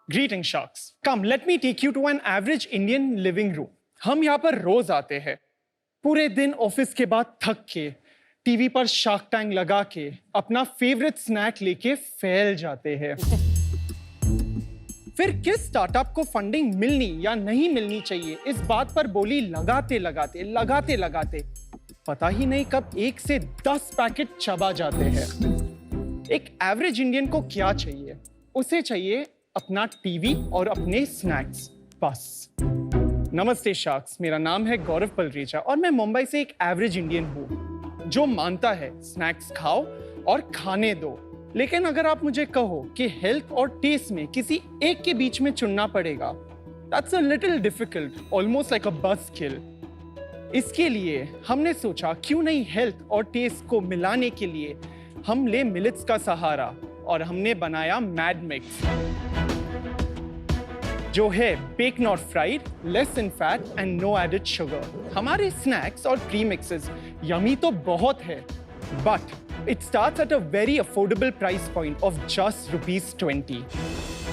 Greeting sharks. Come, let me take you to an average Indian living room. हम यहाँ पर रोज आते हैं, पूरे दिन ऑफिस के बाद थक के, टीवी पर शार्क टैंक लगा के, अपना फेवरेट स्नैक लेके फैल जाते हैं। फिर किस स्टार्टअप को फंडिंग मिलनी या नहीं मिलनी चाहिए, इस बात पर बोली लगाते पता ही नहीं कब 1 से 10 पैकेट चबा जाते हैं। एक एवरेज इंडियन को क्या चाहिए? उसे चाहिए अपना टीवी और अपने स्नैक्स, बस। नमस्ते शार्क्स, मेरा नाम है गौरव पलरेचा और मैं मुंबई से एक एवरेज इंडियन हूँ जो मानता है स्नैक्स खाओ और खाने दो। लेकिन अगर आप मुझे कहो कि हेल्थ और टेस्ट में किसी एक के बीच में चुनना पड़ेगा, that's a little difficult, almost like a buzzkill। इसके लिए हमने सोचा क्यों नहीं हेल्थ और टेस्ट को मिलाने के लिए हम ले मिलेट्स का सहारा, और हमने बनाया मैड मिक्स, जो है bake not fried, less in fat and no added sugar. हमारे स्नैक्स और प्रीमिक्सेस यमी तो बहुत है, but it starts at a very affordable price point of just ₹20।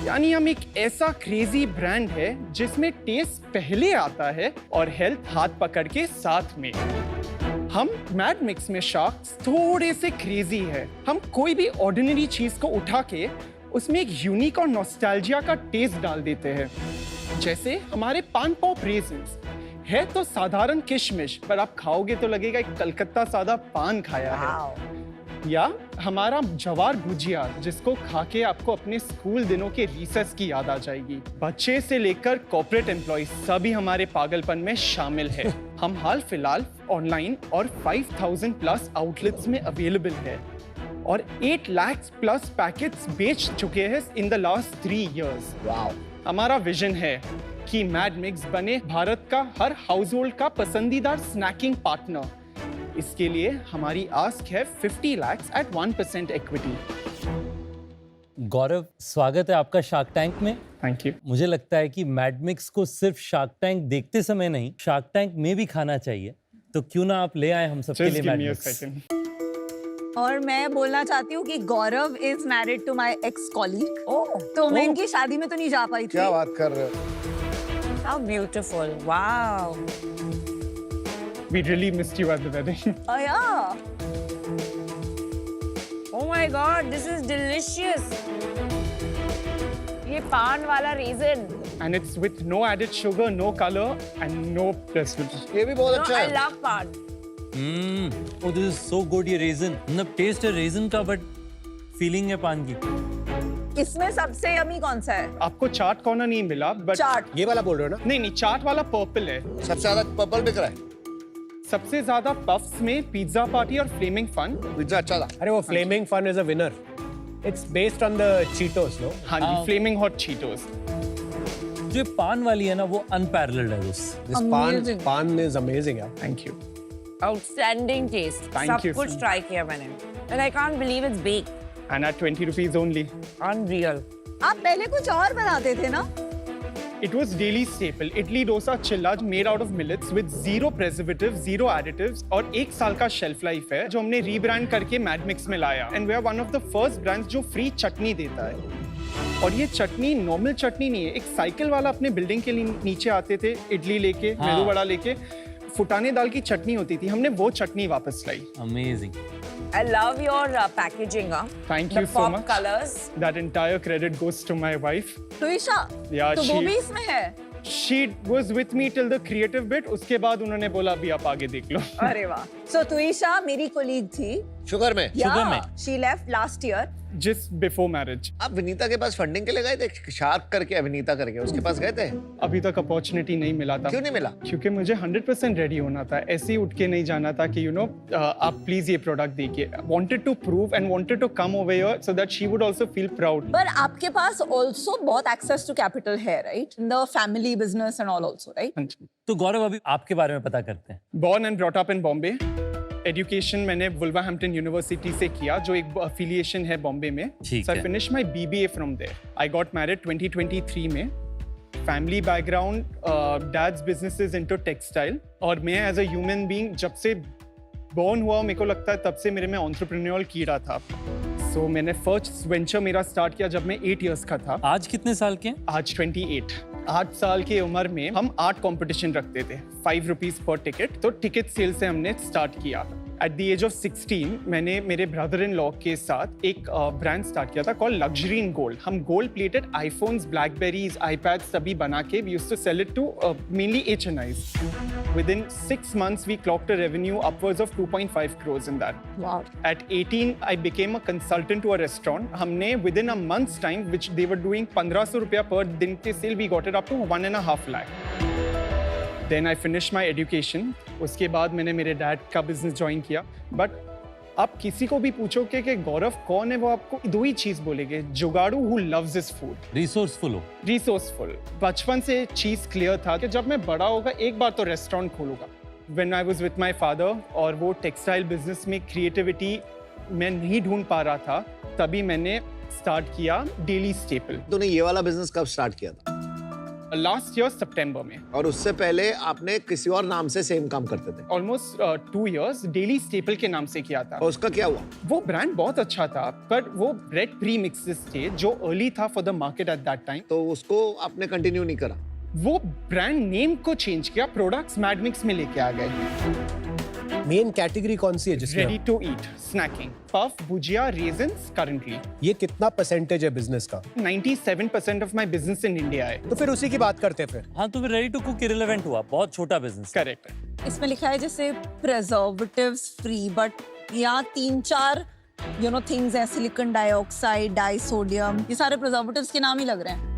यानी हम एक ऐसा क्रेजी ब्रांड है जिसमें टेस्ट पहले आता है और हेल्थ हाथ पकड़ के साथ में। हम मैड मिक्स में शार्क्स थोड़े से क्रेजी है। हम कोई भी ऑर्डिनरी चीज को उठा के उसमें एक यूनिक और नॉस्टैल्जिया का टेस्ट डाल देते हैं। जैसे हमारे पान पॉप रेजिन्स है तो साधारण किशमिश, पर आप खाओगे तो लगेगा एक कलकत्ता सादा पान खाया है। या हमारा जवार भुजिया, जिसको खा के आपको अपने स्कूल दिनों के रिसेस की याद आ जाएगी। बच्चे से लेकर कॉर्पोरेट एम्प्लॉय सभी हमारे पागलपन में शामिल है। हम हाल फिलहाल ऑनलाइन और 5000 प्लस आउटलेट्स में अवेलेबल है और 8 लाख प्लस पैकेट्स बेच चुके हैं in the last 3 years. Wow! हमारा विजन है कि मैड मिक्स बने भारत का हर हाउस होल्ड का पसंदीदा स्नैकिंग पार्टनर। इसके लिए हमारी आस्क है 50 लाख एट 1% इक्विटी। गौरव, स्वागत है आपका शार्क टैंक में। Thank you. मुझे लगता है कि मैड मिक्स को सिर्फ शार्क टैंक देखते समय नहीं, शार्क टैंक में भी खाना चाहिए। तो क्यों ना आप ले आए हम सबके लिए मैड मिक्स। और मैं बोलना चाहती हूँ कि Gaurav is married to my ex colleague. तो मैं इनकी शादी में तो नहीं जा पाई थी। क्या बात कर रहे हो? How beautiful! Wow! We really missed you at the wedding. Oh yeah! Oh my God, this is delicious. ये पान वाला raisin. And it's with no added sugar, no color and no preservatives. ये भी बहुत अच्छा I है। love पान. Oh, this is so good, ये रेजिन। मतलब टेस्ट है रेजिन का, बट फीलिंग है पान की। इसमें सबसे यमी कौन सा है? आपको चाट कॉर्नर नहीं मिला, बट चाट। ये वाला बोल रहे हो ना? नहीं, चाट वाला पर्पल है। सबसे ज्यादा पर्पल बिक रहा है। सबसे ज्यादा पफ्स में पिज्जा पार्टी और फ्लेमिंग फन। पिज्जा अच्छा था। अरे वो Flaming Fun is a winner. It's based on the Cheetos, no? हाँ जी, फ्लेमिंग हॉट चीटोस। जो पान वाली है ना, वो अनपैरेलल्ड है। दिस पान इज अमेजिंग यार। Thank you. Outstanding taste. Thank सब you, कुछ Sim. ट्राई किया मैंने। And I can't believe it's baked. And at 20 rupees only. Unreal. आप पहले कुछ और बनाते थे ना? It was daily staple. Idli dosa chilla made out of millets with zero preservatives, zero additives और 1 साल का shelf life है, जो हमने रीब्रांड करके मैड मिक्स में लाया। And we are one of the first brands जो फ्री चटनी देता है। और ये चटनी नॉर्मल चटनी नहीं है। एक साइकिल वाला अपने बिल्डिंग के नीचे आते थे, इडली लेके, मेदू वड़ा लेके, फुटाने दाल की चटनी होती थी। हमने वो चटनी वापस लाई। Amazing. I love your packaging. Thank The you so pop much. colors. That entire credit goes to my wife. तुइशा, Yeah, तो वो she- भी इसमें है? She was with me till the creative bit. उसके बाद उन्होंने बोला अभी आप आगे देख लो। अरे वाह। So तुइशा मेरी कोलीग थी। शुगर में। Sugar में। She left last year. Just before marriage. आप विनीता के पास फंडिंग के लिए गए थे? शार्क करके अभिनीता करके उसके पास गए थे? अभी तक अपॉर्चुनिटी नहीं मिला था। क्यों नहीं मिला? क्योंकि मुझे 100% रेडी होना था। ऐसे ही उठ के नहीं जाना था कि आप प्लीज ये प्रोडक्ट देखिए। Wanted to prove and wanted to come over here so that she would also feel proud. पर आपके पास also बहुत access to capital है, right? In the family business and all also, right? तो गौरव, अभी आपके बारे में पता करते हैं। Born and brought up in Bombay. Education मैंने वुल्वरहैम्पटन यूनिवर्सिटी से किया, जो एक अफिलिएशन है बॉम्बे में। ठीक So I है। finished my BBA from there. I got married 2023 में। Family background, dad's business is into textile, और मैं एज अ ह्यूमन बीइंग जब से बॉर्न हुआ, मेरे को लगता है तब से मेरे में एंटरप्रेन्योरियल कीड़ा था। सो मैंने फर्स्ट वेंचर मेरा स्टार्ट किया जब मैं 8 इयर्स का था। आज कितने साल के हैं? आज 28। 8 साल की उम्र में हम आर्ट कंपटीशन रखते थे, 5 रुपीज पर टिकट। तो टिकट सेल से हमने स्टार्ट किया। एट द एज ऑफ 16 मैंने मेरे ब्रदर इन लॉ के साथ एक ब्रांड स्टार्ट किया था कॉल्ड लग्जरी इन गोल्ड। हम gold plated iPhones, BlackBerrys, iPads सभी बना के we used to sell it to mainly HNIs। Within 6 months we clocked a revenue upwards of 2.5 crores in that. Wow. At 18 I became a consultant to a restaurant. हमने within a month's time which they were doing 1500 रुपया per दिन के sale, we got it up to 1.5 lakh. Then I finished my education. उसके बाद मैंने मेरे dad का business join किया। बट आप किसी को भी पूछोगे कि गौरव कौन है, वो आपको दो ही चीज बोलेंगे, जुगाड़ू who loves his food. Resourceful हो। रिसोर्सफुल। बचपन से चीज क्लियर था कि जब मैं बड़ा होगा एक बार तो रेस्टोरेंट खोलूंगा। When I was with my father और वो टेक्सटाइल बिजनेस में क्रिएटिविटी मैं नहीं ढूंढ पा रहा था, तभी मैंने स्टार्ट किया डेली स्टेपल। तूने ये वाला बिजनेस कब स्टार्ट किया था? लास्ट ईयर सितंबर में। और उससे पहले आपने किसी और नाम से सेम काम करते थे? ऑलमोस्ट 2 इयर्स डेली स्टेपल के नाम से किया था। और उसका क्या हुआ? वो ब्रांड बहुत अच्छा था, पर वो ब्रेड प्री मिक्सेस थे जो अर्ली था for the market at that time. तो उसको आपने कंटिन्यू नहीं करा? वो ब्रांड नेम को चेंज किया, प्रोडक्ट्स मैड मिक्स में लेके आ गए। मेन कैटेगरी कौन सी है जिसमें? Ready to eat, snacking, puff, bhujia, ranges currently. ये कितना परसेंटेज है बिजनेस का? 97% of my business in India है। तो फिर उसी की बात करते हैं फिर। हाँ, तो फिर रेडी टू कुक इररिलेवेंट हुआ, बहुत छोटा बिजनेस। करेक्ट। इसमें लिखा है जैसे प्रिजर्वेटिव्स फ्री, बट यहाँ 3-4 थिंग्स है, सिलिकॉन डाइऑक्साइड, डाइसोडियम, ये सारे प्रिजर्वेटिव्स के नाम ही लग रहे हैं।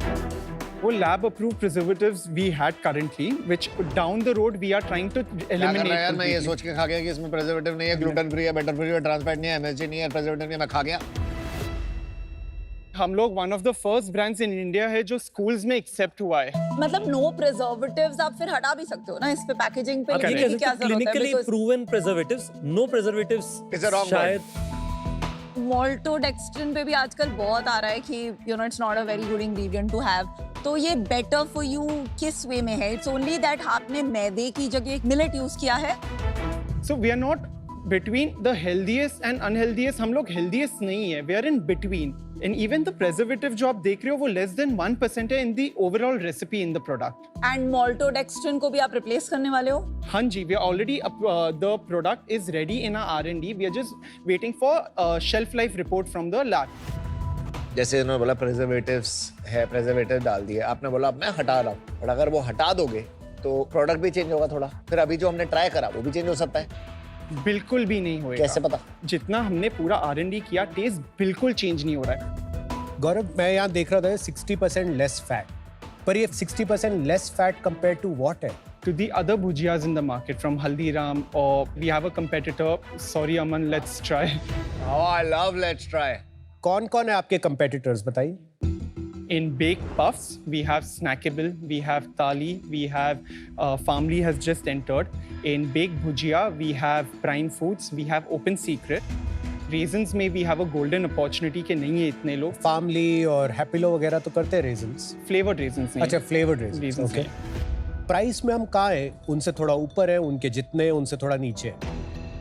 वो lab approved preservatives we had currently, which down the road we are trying to eliminate. यार मैं ये completely. सोच के खा गया कि इसमें प्रिजर्वेटिव नहीं है, ग्लूटेन फ्री है, बटर फ्री है, ट्रांस फैट नहीं है, MSG नहीं है, प्रिजर्वेटिव नहीं है, मैं खा गया। हम लोग one of the first brands in India है जो स्कूल्स में एक्सेप्ट हुआ है। मतलब नो प्रिजर्वेटिव्स आप फिर हटा भी सकते हो ना, इस पे पैकेजिंग पे Okay. लिखने की क्या जरूरत है? Clinically Because proven preservatives, no preservatives It's a wrong शायद maltodextrin पे भी आजकल बहुत आ रहा है कि it's not a very good ingredient to have. तो ये better for you किस वे में है? It's only that आपने मैदे की जगह मिलेट यूज किया है। So we are not between the healthiest and unhealthiest. हम लोग healthiest नहीं है, we are in between. And even the preservative जो आप देख रहे हो वो less than 1% है in the overall recipe in the product. And maltodextrin को भी आप रिप्लेस करने वाले हो? हाँ जी, we are already the product is ready in our R&D. We are just waiting for shelf life report from the lab. जैसे इन्होंने बोला प्रिजर्वेटिव्स है, प्रिजर्वेटिव डाल दिए, आपने बोला अब मैं हटा रहा हूँ, और अगर वो हटा दोगे तो प्रोडक्ट भी चेंज होगा थोड़ा, फिर अभी जो हमने ट्राई करा वो भी चेंज हो सकता है। बिल्कुल भी नहीं होएगा। कैसे पता? जितना हमने पूरा R&D किया, टेस्ट बिल्कुल चेंज नहीं हो रहा है। गौरव, मैं यहाँ देख रहा था 60% लेस फैट, पर ये 60% less fat compare to what है? To the other bhujiyas in the market from Haldiram, or we have a competitor. Sorry, Aman, let's try. Oh, I love let's try. कौन-कौन है आपके कंपेटिटर्स बताइए? In baked puffs, we have Snackable, we have Thali, we have Family has just entered. In baked bhujia, we have Prime Foods, we have Open Secret. Raisins में we have a golden opportunity कि नहीं है इतने लोग। Formally और हैप्पीलो वगैरह तो करते हैं रेजिन्स। Flavored raisins नहीं। अच्छा, फ्लेवर्ड रेजिन्स। Raisins okay. नहीं। प्राइस में हम कहाँ हैं? उनसे थोड़ा ऊपर है, उनके जितने हैं उनसे थोड़ा नीचे है।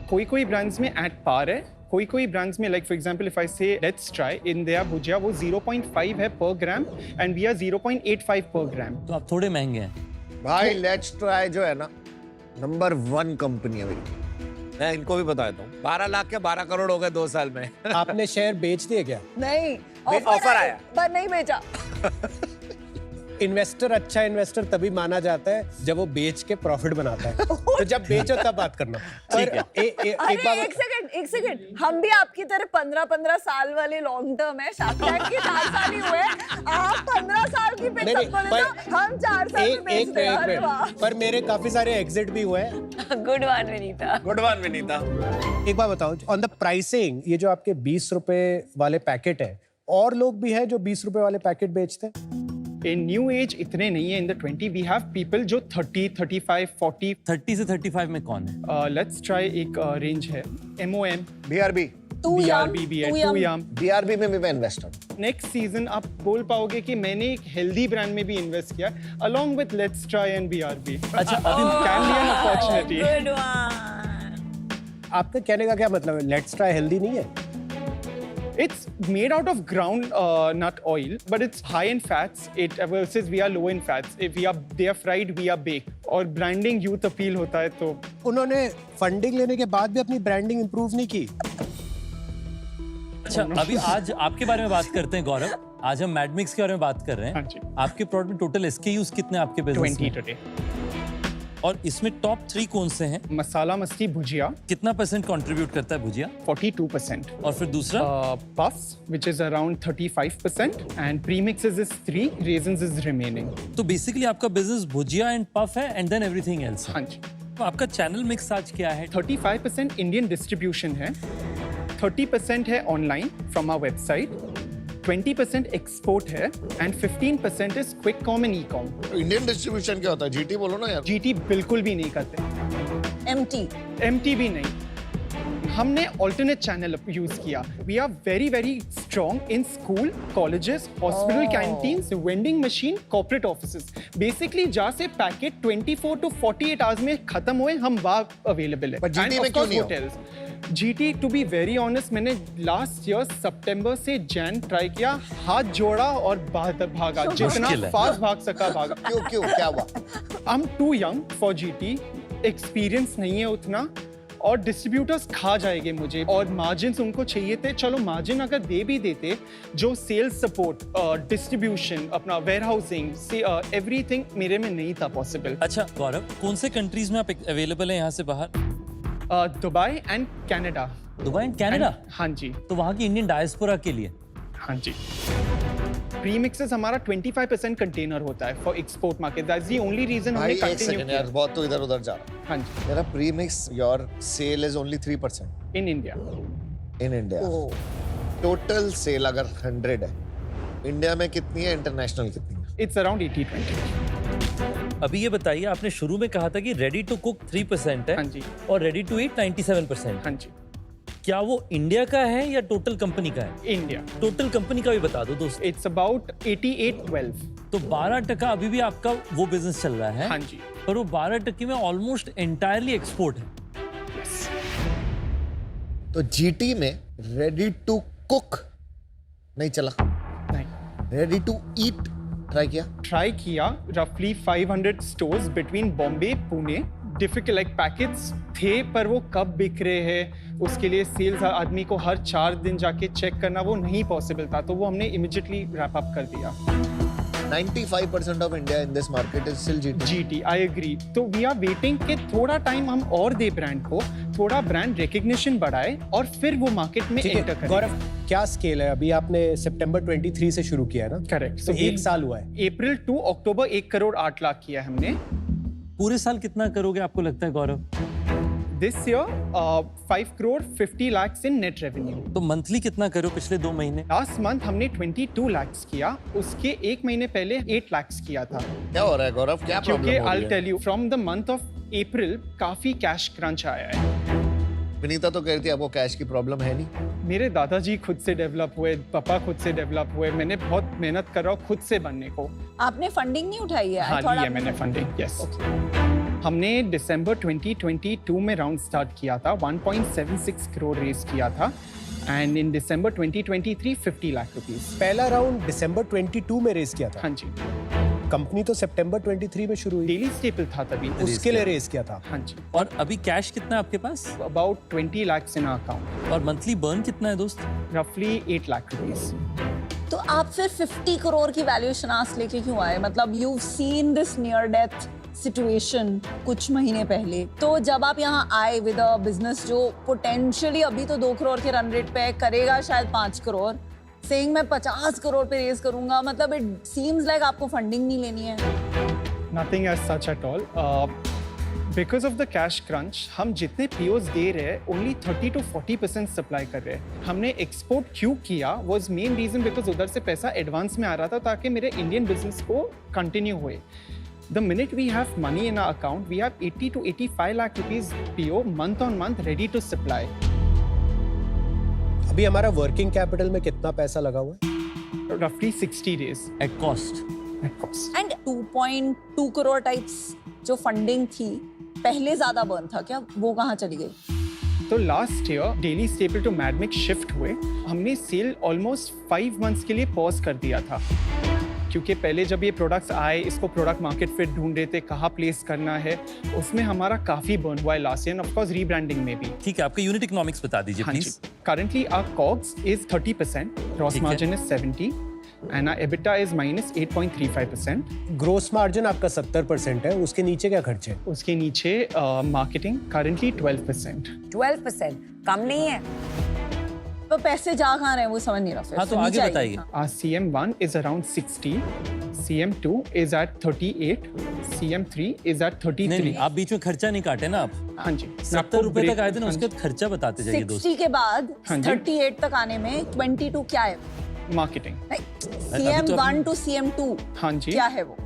कोई ब्रांड्स में at par है, कोई ब्रांड्स में, like for example if I say let's try, in their bhujia वो 0.5 है per gram and we are 0.85 per gram. तो आप थोड़े महंगे हैं। भाई लेट्स ट्राई जो है ना, नंबर 1 कंपनी है मेरी। मैं इनको भी बता देता हूँ, 12 लाख के 12 करोड़ हो गए 2 साल में। आपने शेयर बेच दिए क्या? नहीं, ऑफर आया पर नहीं बेचा। इन्वेस्टर अच्छा इन्वेस्टर तभी माना जाता है जब वो बेच के प्रॉफिट बनाता है। तो जब बेचो तब बात करना। ठीक है। अरे एक सेकंड, हम भी आपकी तरह 15 साल वाले लॉन्ग टर्म है। शार्क टैंक के 4 साल ही हुए, आप 15 साल की पे नहीं, तक बोले तो हम 4 साल में बेच रहे हैं। अरे वाह। पर मेरे काफी सारे एग्जिट भी हुए हैं। Good one Vinita. Good one Vinita. एक बात बताओ, ऑन द प्राइसिंग, ये जो आपके 20 रुपए वाले पैकेट है, और लोग भी हैं जो 20 रुपए वाले पैकेट बेचते हैं? In new age इतने नहीं है, in the 20 we have people जो 30, 35, 40. 30 से 35 में कौन है? Let's try एक रेंज है MOM, BRB BRB भी है, 2 yum. BRB में भी मैं इन्वेस्टर। नेक्स्ट सीजन आप बोल पाओगे कि मैंने एक हेल्दी ब्रांड में भी इन्वेस्ट किया along with Let's Try and BRB. अच्छा, This can be an opportunity. Good one. आपके कहने का क्या मतलब है? लेट्स ट्राई हेल्दी नहीं है? It's made out of ground nut oil, but it's high in fats. It versus we are low in fats. If they are fried, we are baked. और branding youth appeal होता है तो उन्होंने funding लेने के बाद भी अपनी ब्रांडिंग इंप्रूव नहीं की। अच्छा, अभी आज आपके बारे में बात करते हैं गौरव। आज हम मैडमिक्स के बारे में बात कर रहे हाँ हैं। जी। आपके प्रोडक्ट में टोटल SKUs कितने आपके बिजनेस 20 में? today. और इसमें टॉप 3 कौन से हैं? मसाला मस्ती भुजिया कितना % कंट्रीब्यूट करता है भुजिया? 42%. और फिर दूसरा? Puffs, which is around 35%, and premixes is 3, raisins is remaining. तो बेसिकली आपका बिजनेस भुजिया एंड पफ है एंड देन एवरीथिंग एल्स। हाँ जी। तो आपका चैनल मिक्स आज क्या है? 35% इंडियन डिस्ट्रीब्यूशन है, 30% है online from our website, 20% export है and 15% is quick com and e com. Indian distribution क्या होता है? जीटी बोलो ना यार। जीटी बिल्कुल भी नहीं करते, एमटी भी नहीं। हमने ऑल्टरनेट चैनल यूज किया। We are very very strong in school, colleges, hospital canteens, vending machine, corporate offices. Basically जहाँ से पैकेट 24 to 48 आवर्स में खत्म हुए, हम वहाँ अवेलेबल है। पर GT में क्यों नहीं हो? Hotels GT, to be very honest, मैंने लास्ट ईयर सितंबर से जैन ट्राई किया, हाथ जोड़ा और भागा, जितना मुश्किल है। फास्ट भाग सका भागा। क्यों क्या हुआ? I am too young for GT, experience नहीं है उतना, और डिस्ट्रीब्यूटर्स खा जाएंगे मुझे, और मार्जिन्स उनको चाहिए थे। चलो मार्जिन अगर दे भी देते, जो सेल्स सपोर्ट, डिस्ट्रीब्यूशन, अपना वेयर हाउसिंग से एवरीथिंग मेरे में नहीं था पॉसिबल। अच्छा गौरव, कौन से कंट्रीज में आप अवेलेबल हैं यहाँ से बाहर? Dubai and Canada. Dubai and Canada? हाँ जी। तो वहाँ की इंडियन डायस्पोरा के लिए? हाँ जी। प्रीमिक्सेस हमारा 25% कंटेनर होता है for export market. That's the only reason हमने भाई एक कंटिन्यू सेकंड यार, किया। बहुत तो इधर उधर जा रहा है। हाँ जी। मेरा premix your sale is only 3% in India. In India. Total sale अगर 100 है, इंडिया में कितनी है, इंटरनेशनल कितनी है? It's around 80-20। अभी ये बताइए, आपने शुरू में कहा था कि रेडी टू कुक 3% है हाँ जी। और रेडी टू ईट 97%। हाँ जी। क्या वो इंडिया का है या टोटल कंपनी का है? इंडिया। टोटल कंपनी का भी बता दो दोस्त। It's about 88-12। तो 12% अभी भी आपका वो बिजनेस चल रहा है। हाँ जी। पर वो 12% में ऑलमोस्ट एंटायरली एक्सपोर्ट है। तो जीटी में रेडी टू कुक नहीं चला, नहीं रेडी टू ईट ट्राई किया? ट्राई किया। रफली 500 stores between Bombay, Pune. Difficult like packets थे, पर वो कब बिक रहे हैं, उसके लिए सेल्स आदमी को हर 4 दिन जाके चेक करना, वो नहीं पॉसिबल था, तो वो हमने इमिडिएटली रैप अप कर दिया। 95% of India in this market is still GT. GT, I agree. तो वी आर वेटिंग कि थोड़ा टाइम हम और दे ब्रांड को, थोड़ा ब्रांड रिकग्निशन बढ़ाए और फिर वो मार्केट में ठीक एंटर है करे। गौरव, क्या स्केल है? अभी आपने सितंबर 23 से शुरू किया है ना? करेक्ट। तो 1 साल हुआ है। अप्रैल टू अक्टूबर 1 करोड़ 8 लाख किया है हमने। पूरे साल कितना करोगे आपको लगता है Gaurav? This year 5 crore 50 lakhs in net revenue. तो मंथली कितना करो पिछले 2 महीने? लास्ट मंथ हमने 22 lakhs किया, उसके 1 महीने पहले 8 lakhs किया था। क्या हो रहा है गौरव? क्या क्योंकि प्रॉब्लम हो आई रही है? Tell you, from the month of April काफी कैश क्रंच आया है। विनीता तो कह रही थी आपको कैश की प्रॉब्लम है नहीं। मेरे दादाजी खुद से डेवलप हुए, पापा खुद से डेवलप हुए, मैंने बहुत मेहनत कर रहा हूँ खुद से बनने को। आपने फंडिंग नहीं उठाई है? हाँ ली है मैंने फंडिंग, यस। हमने दिसंबर 2022 में राउंड स्टार्ट किया था, 1.76 करोड़ रेज किया था, and in December 2023 50 lakh rupees. पहला राउंड दिसंबर 22 में रेस किया था। हाँ जी। कंपनी तो सितंबर 23 में शुरू हुई, डेली स्टेपल था तभी। उसके लिए रेस किया था। हाँ जी। और अभी कैश कितना है आपके पास? About 20 lakhs in account. और मंथली बर्न कितना है दोस्त? रफली 8 लाख रुपीस। तो आप फिर 50 करोड़ की वैल्यूएशन आज लेके क्यों आए? मतलब you seen this near death situation कुछ महीने पहले, तो जब आप यहाँ आए विद अ बिजनेस जो पोटेंशियली अभी तो 2 करोड़ के रन रेट पे करेगा शायद 5 करोड़, सेइंग मैं 50 करोड़ पे रेज करूंगा, मतलब इट सीम्स लाइक आपको फंडिंग नहीं लेनी है। Nothing as such at all. Because of the cash crunch, हम जितने POs दे रहे हैं, only 30 to 40% सप्लाई कर रहे हैं। हमने एक्सपोर्ट क्यों किया was main reason because उधर से पैसा एडवांस में आ रहा था ताकि मेरे इंडियन बिजनेस को कंटिन्यू हुए। The minute we have money in our account, we have 80 to 85 lakh rupees PO month on month ready to supply. अभी हमारा वर्किंग कैपिटल में कितना पैसा लगा हुआ है? Roughly 60 days. At cost? At cost. And 2.2 crore types जो फंडिंग थी पहले ज्यादा बर्न था क्या? वो कहाँ चली गई? तो last year daily staple to Madmix shift हुए, हमने सेल ऑलमोस्ट 5 मंथ्स के लिए पॉज कर दिया था, क्योंकि पहले जब ये प्रोडक्ट्स आए, इसको प्रोडक्ट मार्केट फिट ढूंढ रहे थे, कहाँ प्लेस करना है, उसमें हमारा काफी बर्न हुआ है last year, of course rebranding में भी। ठीक है, आपके यूनिट इकोनॉमिक्स बता दीजिए हाँ जी, please. currently our COGS is 30%, gross ठीक है। margin is 70, and our EBITDA is minus 8.35%. Gross margin आपका 70% है, उसके नीचे क्या खर्चे हैं? उसके नीचे मार्केटिंग currently 12%. 12% कम नहीं है। तो पैसे जा कहाँ रहे हैं वो समझ नहीं रहा फिर। हाँ, तो नीचे आगे आइए। बताइए। हाँ। Our CM1 is around 60, CM2 is at 38, CM3 is at 33. नहीं नहीं, आप बीच में खर्चा नहीं काटे ना आप। हाँ जी, मैं 70 आपको रुपए break- तक आए थे ना, हाँ उसके जी, बाद खर्चा बताते जाइए दोस्त। 60 के बाद हाँ जी। 38 तक आने में 22 क्या है? marketing. नहीं, अभी तो CM1 to CM2 हाँ जी, क्या है वो?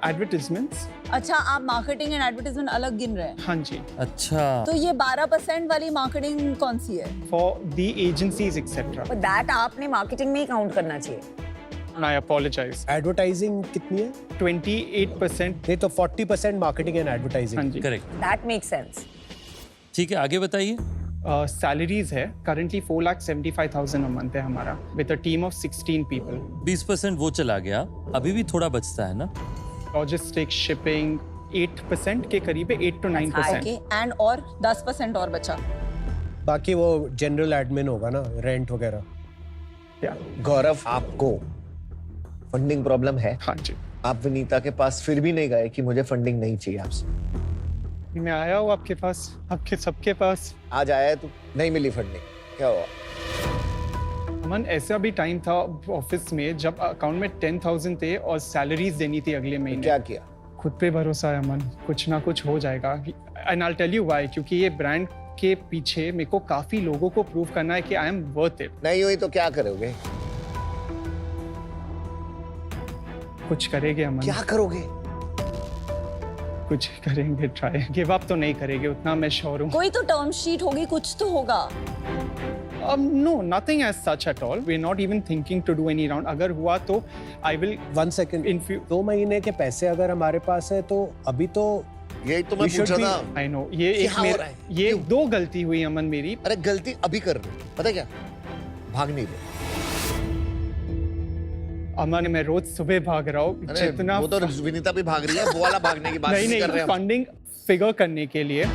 advertisements. अच्छा, आप मार्केटिंग एंड एडवर्टाइजमेंट अलग गिन रहे हैं। हाँ जी, अच्छा, तो ये 12% वाली मार्केटिंग कौन सी है? for the agencies etc. पर दैट आपने मार्केटिंग में ही काउंट करना चाहिए। I apologize. एडवर्टाइजिंग कितनी है? 28%. नहीं तो 40% मार्केटिंग एंड हाँ एडवर्टाइजिंग। जी, करेक्ट। That make sense. ठीक है, आगे बताइए। सैलरीज है currently 4,75,000 a month है हमारा, with a team of 16 people. 20% वो चला गया, अभी भी थोड़ा बचता है ना। Logistics, shipping 8% के करीब है, 8 to 9%. ओके, एंड और 10% और बचा। बाकी वो जनरल एडमिन होगा ना, रेंट वगैरह। Yeah. गौरव, आपको फंडिंग प्रॉब्लम है? हाँ जी, आप विनीता के पास फिर भी नहीं गए कि मुझे फंडिंग नहीं चाहिए आपसे? मैं आया हूँ आपके पास, आपके सबके पास। आज आया है तो नहीं मिली फंडिंग, क्या हुआ? अमन, ऐसा भी टाइम था ऑफिस में जब अकाउंट में 10,000 थे और सैलरीज देनी थी अगले महीने। क्या किया? खुद पे भरोसा है अमन, कुछ ना कुछ हो जाएगा। And I tell you why, क्योंकि ये ब्रांड के पीछे मेरे को काफी लोगों को प्रूव करना है कि आई एम वर्थ इट। नहीं हुई तो क्या करोगे? कुछ करेंगे अमन, क्या करोगे? कुछ करेंगे, ट्राई। गिव अप तो नहीं करेंगे, उतना मैं श्योर हूँ। कोई तो टर्म शीट होगी, कुछ तो होगा। No, nothing as such at all. We're not even thinking to do any round. अगर हुआ तो I will 1 second, in few. 2 महीने के पैसे अगर हमारे पास है तो अभी तो यही तो मैं We should पूछ रहा be- था। I know, ये क्या एक हो मेरा, रहा है? ये क्यों? 2 गलती हुई अमन मेरी। अरे गलती अभी कर रहे हो, पता क्या? भाग नहीं रहे। अमन, मैं रोज सुबह भाग रहा हूँ, अरे जितना वो तो विनीता भी भाग रही है, वो वाला भागने की बात नहीं नहीं कर रहे नहीं, हम। फंडिंग फिगर करने के लिए।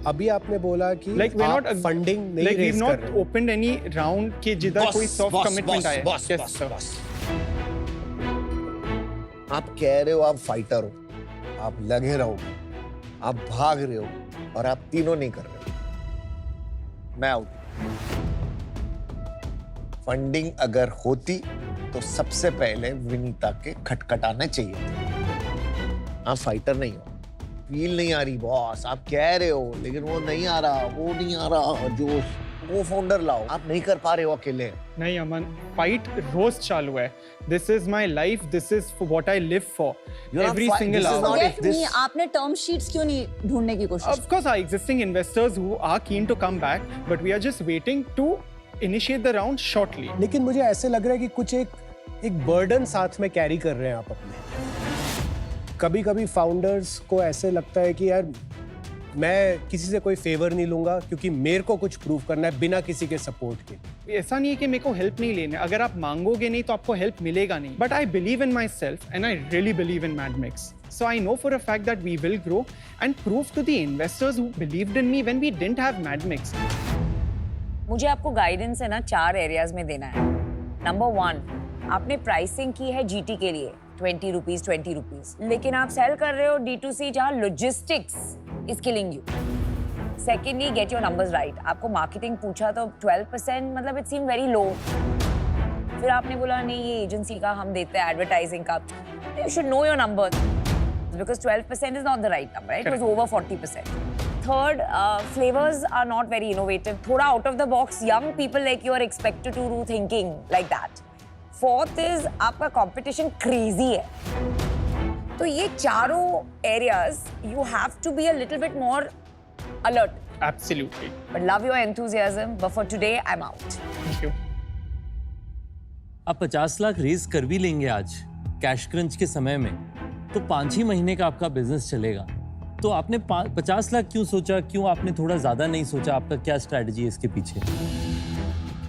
अभी आपने बोला कि Like we're not फंडिंग नहीं like we've रेज कर not रहे हो। opened any round के जिधर कोई सॉफ्ट कमिटमेंट आया। Boss, Yes, boss, sir. Boss. आप कह रहे हो आप फाइटर हो, आप लगे रहो, आप भाग रहे हो और आप तीनों नहीं कर रहे हो। मैं आउट। फंडिंग अगर होती तो सबसे पहले विनीता के खटखटाने चाहिए थे। आप फाइटर नहीं हो, फील नहीं आ रही बॉस, आप कह रहे हो लेकिन वो नहीं आ रहा, वो नहीं आ रहा जोश। वो फाउंडर लाओ, आप नहीं कर पा रहे हो अकेले। नहीं अमन, फाइट रोज चालू है। This is my life, this is what I live for You're not every fi- single this is hour. not Forget this- me, आपने टर्म शीट्स क्यों नहीं ढूंढने की कोशिश? Of course, our existing investors who are keen to come back, but we are just waiting to initiate the round shortly. लेकिन मुझे ऐसे लग रहा है कि कुछ एक बर्डन साथ में कैरी कर रहे हैं आप अपने। कभी कभी फाउंडर्स को ऐसे लगता है कि यार मैं किसी से कोई फेवर नहीं लूंगा क्योंकि मेरे को कुछ प्रूव करना है बिना किसी के सपोर्ट के। ऐसा नहीं है कि मेरे को हेल्प नहीं लेना, अगर आप मांगोगे नहीं तो आपको हेल्प मिलेगा नहीं। But I believe in myself and I really believe in Madmix, so I know for a fact that we will grow and prove to the investors who believed in me when we didn't have Madmix. मुझे आपको guidance है ना 4 areas में देना है। Number 1, आपने pricing की है जीटी के लिए 20 रुपीज 20 रुपीज, लेकिन आप सेल कर रहे हो D2C जहाँ logistics is killing you. Secondly, get your numbers right. आपको मार्केटिंग पूछा तो 12% मतलब इट सीम वेरी लो। फिर आपने बोला नहीं ये एजेंसी का हम देते हैं एडवर्टाइजिंग का। You should know your numbers because 12% is not the right number, right? It was over 40%. Third, flavors are not very innovative. थोड़ा out of the box, young people like you are expected to do thinking like that. Fourth is आपका competition crazy है। तो ये चारों areas you have to be a little bit more alert. Absolutely. But love your enthusiasm. But for today, I'm out. Thank you. आप 50 lakh raise कर भी लेंगे आज कैश क्रंच के समय में, तो 5 ही महीने का आपका बिजनेस चलेगा। तो आपने 50 लाख क्यों सोचा, क्यों आपने थोड़ा ज्यादा नहीं सोचा, आपका क्या स्ट्रैटेजी है इसके पीछे?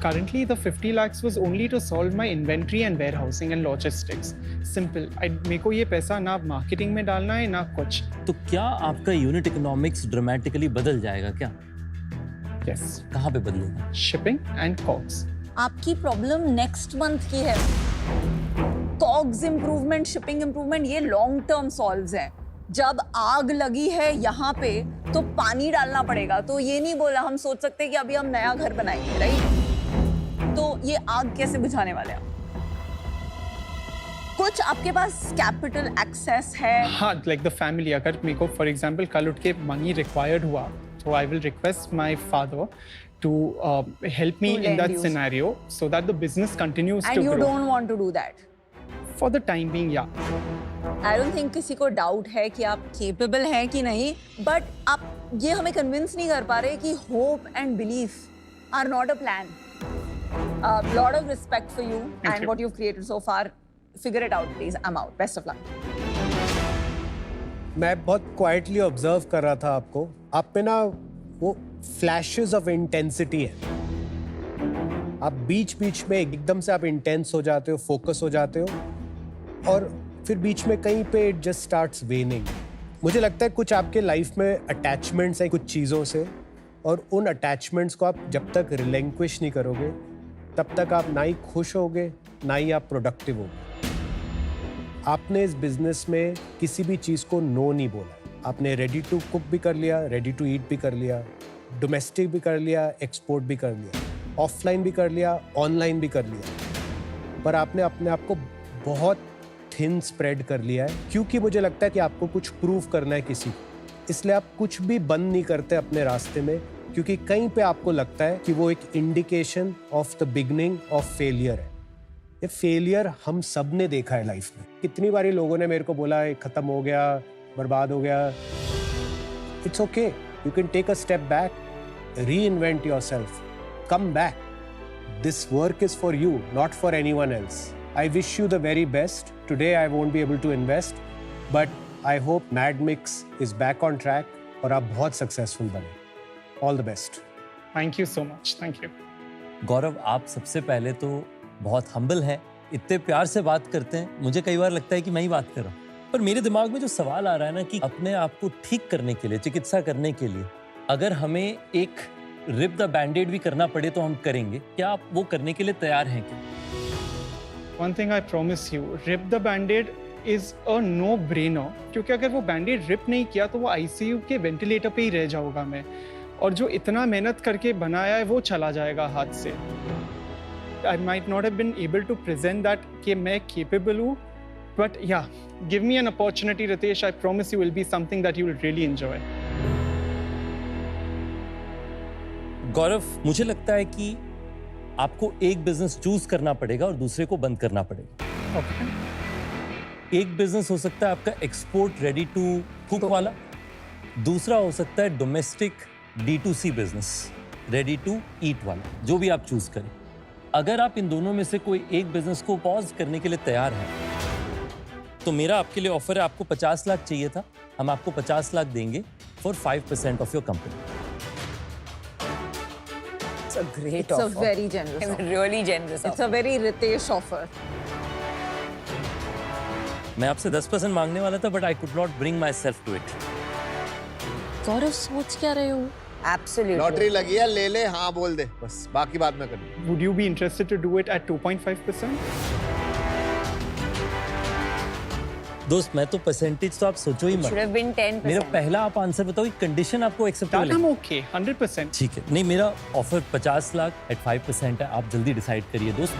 Currently, the 50 lakhs was only to solve my inventory and warehousing and logistics. Simple. मेरे को ये पैसा ना मार्केटिंग में डालना है ना कुछ. तो क्या आपका यूनिट इकोनॉमिक्स ड्रामेटिकली बदल जाएगा क्या? Yes. कहाँ पे बदलेगा? Shipping and COGS. आपकी प्रॉब्लम नेक्स्ट मंथ की है. कॉग्स इंप्रूवमेंट, शिपिंग इंप्रूवमेंट, ये लॉन्ग टर्म सॉल्व्स है. जब आग लगी है यहाँ पे तो पानी डालना पड़ेगा. तो ये नहीं बोला हम सोच सकते हैं कि अभी हम नया घर बनाएंगे, राइट? तो ये आग कैसे बुझाने वाले हैं? कुछ आपके पास कैपिटल एक्सेस है? हाँ, like the family. अगर मेरे को for example कल उठ के money required हुआ, so I will request my father to help me To in lend that you. scenario so that the business continues And to you grow. don't want to do that. For the time being, yeah. I don't think किसी को doubt है कि आप capable हैं कि नहीं, but आप ये हमें कन्विंस नहीं कर पा रहे कि hope and belief are not a plan. Lot of respect for you and you. What you have created so far. Figure it out please. I am out. Best of luck. मैं बहुत quietly observe कर रहा था आपको. आप पे ना वो फ्लैशेस ऑफ इंटेंसिटी है. आप बीच बीच में एकदम से आप इंटेंस हो जाते हो, फोकस हो जाते हो, और फिर बीच में कहीं पे इट जस्ट स्टार्ट्स वेनिंग. मुझे लगता है कुछ आपके लाइफ में अटैचमेंट्स हैं कुछ चीज़ों से, और उन अटैचमेंट्स को आप जब तक रिलेंक्विश नहीं करोगे तब तक आप ना ही खुश होगे ना ही आप प्रोडक्टिव होगे. आपने इस बिजनेस में किसी भी चीज़ को नो नहीं बोला. आपने रेडी टू कुक भी कर लिया, रेडी टू ईट भी कर लिया, डोमेस्टिक भी कर लिया, एक्सपोर्ट भी कर लिया, ऑफलाइन भी कर लिया, ऑनलाइन भी कर लिया. पर आपने अपने आप को बहुत थिन स्प्रेड कर लिया है, क्योंकि मुझे लगता है कि आपको कुछ प्रूव करना है किसी को. इसलिए आप कुछ भी बंद नहीं करते अपने रास्ते में, क्योंकि कहीं पे आपको लगता है कि वो एक indication of the beginning of failure है. ये फेलियर हम सब ने देखा है लाइफ में. कितनी बारी लोगों ने मेरे को बोला है खत्म हो गया, बर्बाद हो गया. It's okay, you can take a step back, reinvent yourself, come back. This work is for you, not for anyone else. I wish you the very best. Today I won't be able to invest, but I hope Madmix is back on track और आप बहुत successful बने. All the best. Thank you so much. Thank you. गौरव, आप सबसे पहले तो बहुत humble हैं, इतने प्यार से बात करते हैं. मुझे कई बार लगता है कि मैं ही बात कर रहा हूँ, पर मेरे दिमाग में जो सवाल आ रहा है ना कि अपने आप को ठीक करने के लिए, चिकित्सा करने के लिए, अगर हमें एक रिप द बैंडेड भी करना पड़े तो हम करेंगे. क्या आप वो करने के लिए तैयार हैं क्या? One thing I promise you, rip the band-aid is a no-brainer. क्योंकि अगर वो बैंडेड रिप नहीं किया तो वो ICU के वेंटिलेटर पे ही रह जाऊंगा मैं, और जो इतना मेहनत करके बनाया है वो चला जाएगा हाथ से. I might not have been able to present that कि मैं capable हूँ, but yeah, give me an opportunity, Ritesh. I promise you will be something that you will really enjoy. गौरव, मुझे लगता है कि आपको एक बिजनेस चूज करना पड़ेगा और दूसरे को बंद करना पड़ेगा. Okay. एक बिजनेस हो सकता है आपका एक्सपोर्ट रेडी टू कुक वाला, दूसरा हो सकता है domestic D2C business ready to eat वाला. जो भी आप चूज करें, अगर आप इन दोनों में से कोई एक बिजनेस को पॉज करने के लिए तैयार हैं तो मेरा आपके लिए ऑफर है. आपको 50 लाख चाहिए था, हम आपको 50 लाख देंगे for 5% of your company. It's a great It's a offer. very generous It's offer. a really generous It's offer. a very Ritesh offer. मैं आपसे 10% मांगने वाला था, but I could not bring myself to it. Gaurav, सोच क्या रहे हो? Absolutely. Lottery लगी है, ले ले, हाँ बोल दे, बस बाकी बात मैं करूँ. Would you be interested to do it at 2.5%? दोस्त, मैं तो परसेंटेज तो आप सोचो ही Should मत. have been 10%. मेरा पहला आप आंसर बताओ, कंडीशन आपको एक्सेप्टेबल That है? I'm okay, 100%. ठीक है. नहीं, मेरा ऑफर 50 लाख एट 5% है. आप जल्दी डिसाइड करिए दोस्त.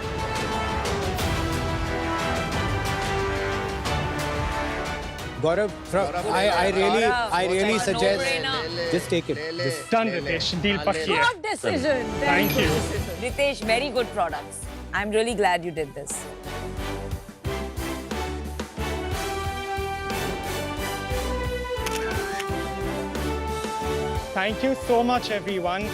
Gaurav, I really suggest no-brainer. just take it. Just Done, Ritesh. Deal पक्की है. Good decision. Very Thank good you. decision. Ritesh, very good products. I'm really glad you did this. Thank you so much, everyone.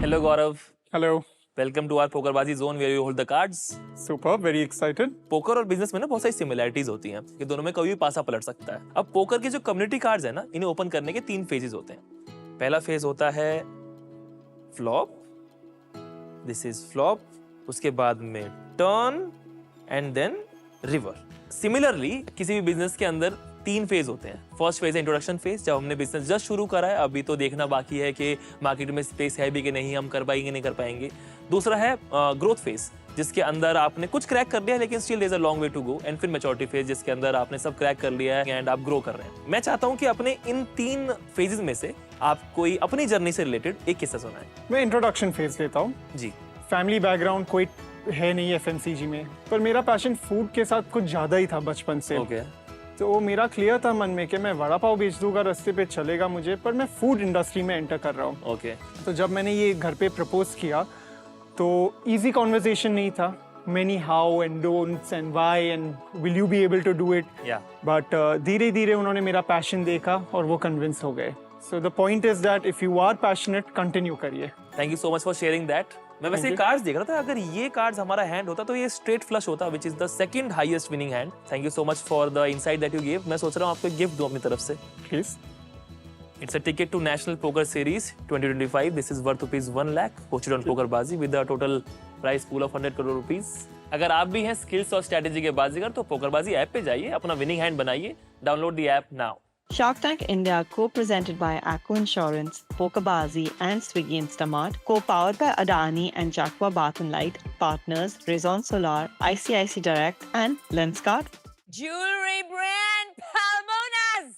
Hello Gaurav. Hello. Welcome to our पोकरबाजी zone where you hold the cards. Super, very excited. Poker और business में ना बहुत सारी similarities होती हैं कि दोनों में कभी भी पासा पलट सकता है। अब पोकर के जो कम्युनिटी कार्ड्स है ना, इन्हें ओपन करने के 3 फेजेस होते हैं। पहला फेज होता है फ्लॉप, दिस इज फ्लॉप, उसके बाद में turn and then river. Similarly किसी भी बिजनेस के अंदर 3 फेज होते हैं। फर्स्ट फेज है इंट्रोडक्शन फेज, जब हमने बिजनेस जस्ट शुरू करा है, अभी तो देखना बाकी है कि मार्केट में स्पेस है भी कि नहीं, हम कर पाएंगे नहीं कर पाएंगे। दूसरा है ग्रोथ फेज, जिसके अंदर आपने कुछ क्रैक कर लिया है लेकिन still there is a long way to go. And फिर मैच्योरिटी फेज, जिसके अंदर आपने सब क्रैक कर लिया है एंड आप ग्रो कर रहे हैं। मैं चाहता हूं कि अपने इन 3 फेजेस में से आप कोई अपनी जर्नी से रिलेटेड एक किस्सा सुनाएं। मैं इंट्रोडक्शन फेज लेता हूँ। जी। फैमिली बैकग्राउंड कोई है नहीं FMCG में, पर मेरा पैशन फूड के साथ कुछ ज़्यादा ही था बचपन से। ओके। तो मेरा क्लियर था मन में कि मैं वड़ा पाव बेच दूंगा, रास्ते पे चलेगा मुझे, पर मैं फूड इंडस्ट्री में एंटर कर रहा हूँ। ओके। तो जब मैंने ये घर पे प्रपोज किया तो इजी कॉन्वर्सेशन नहीं था, many how and don'ts and why and will you be able to do it, या but धीरे धीरे उन्होंने मेरा पैशन देखा और वो कन्विंस हो गए। So the point is that if you are passionate, continue करिए। Thank you so much for sharing that. मैं वैसे Thank you. कार्ड्स देख रहा था, अगर ये कार्ड्स हमारा हैंड होता तो ये स्ट्रेट फ्लश होता, which is the second highest winning hand. Thank you so much for the insight that you give. मैं सोच रहा हूँ आपको एक गिफ्ट दूं अपनी तरफ से। Please. It's a ticket to National Poker Series 2025. This is worth rupees 1 lakh, hosted on PokerBazi with a total prize pool of 100 crore rupees. अगर आप भी हैं स्किल्स और स्ट्रेटेजी के बाजीगर तो पोकरबाजी ऐप पे जाइए, अपना विनिंग हैंड बनाइए। Download the app now. Shark Tank India, co-presented by Acco Insurance, PokerBazi, and Swiggy Instamart, co-powered by Adani and Jacqua Bath and Light, partners Raison Solar, ICICI Direct, and Lenskart. Jewelry brand Palmonas.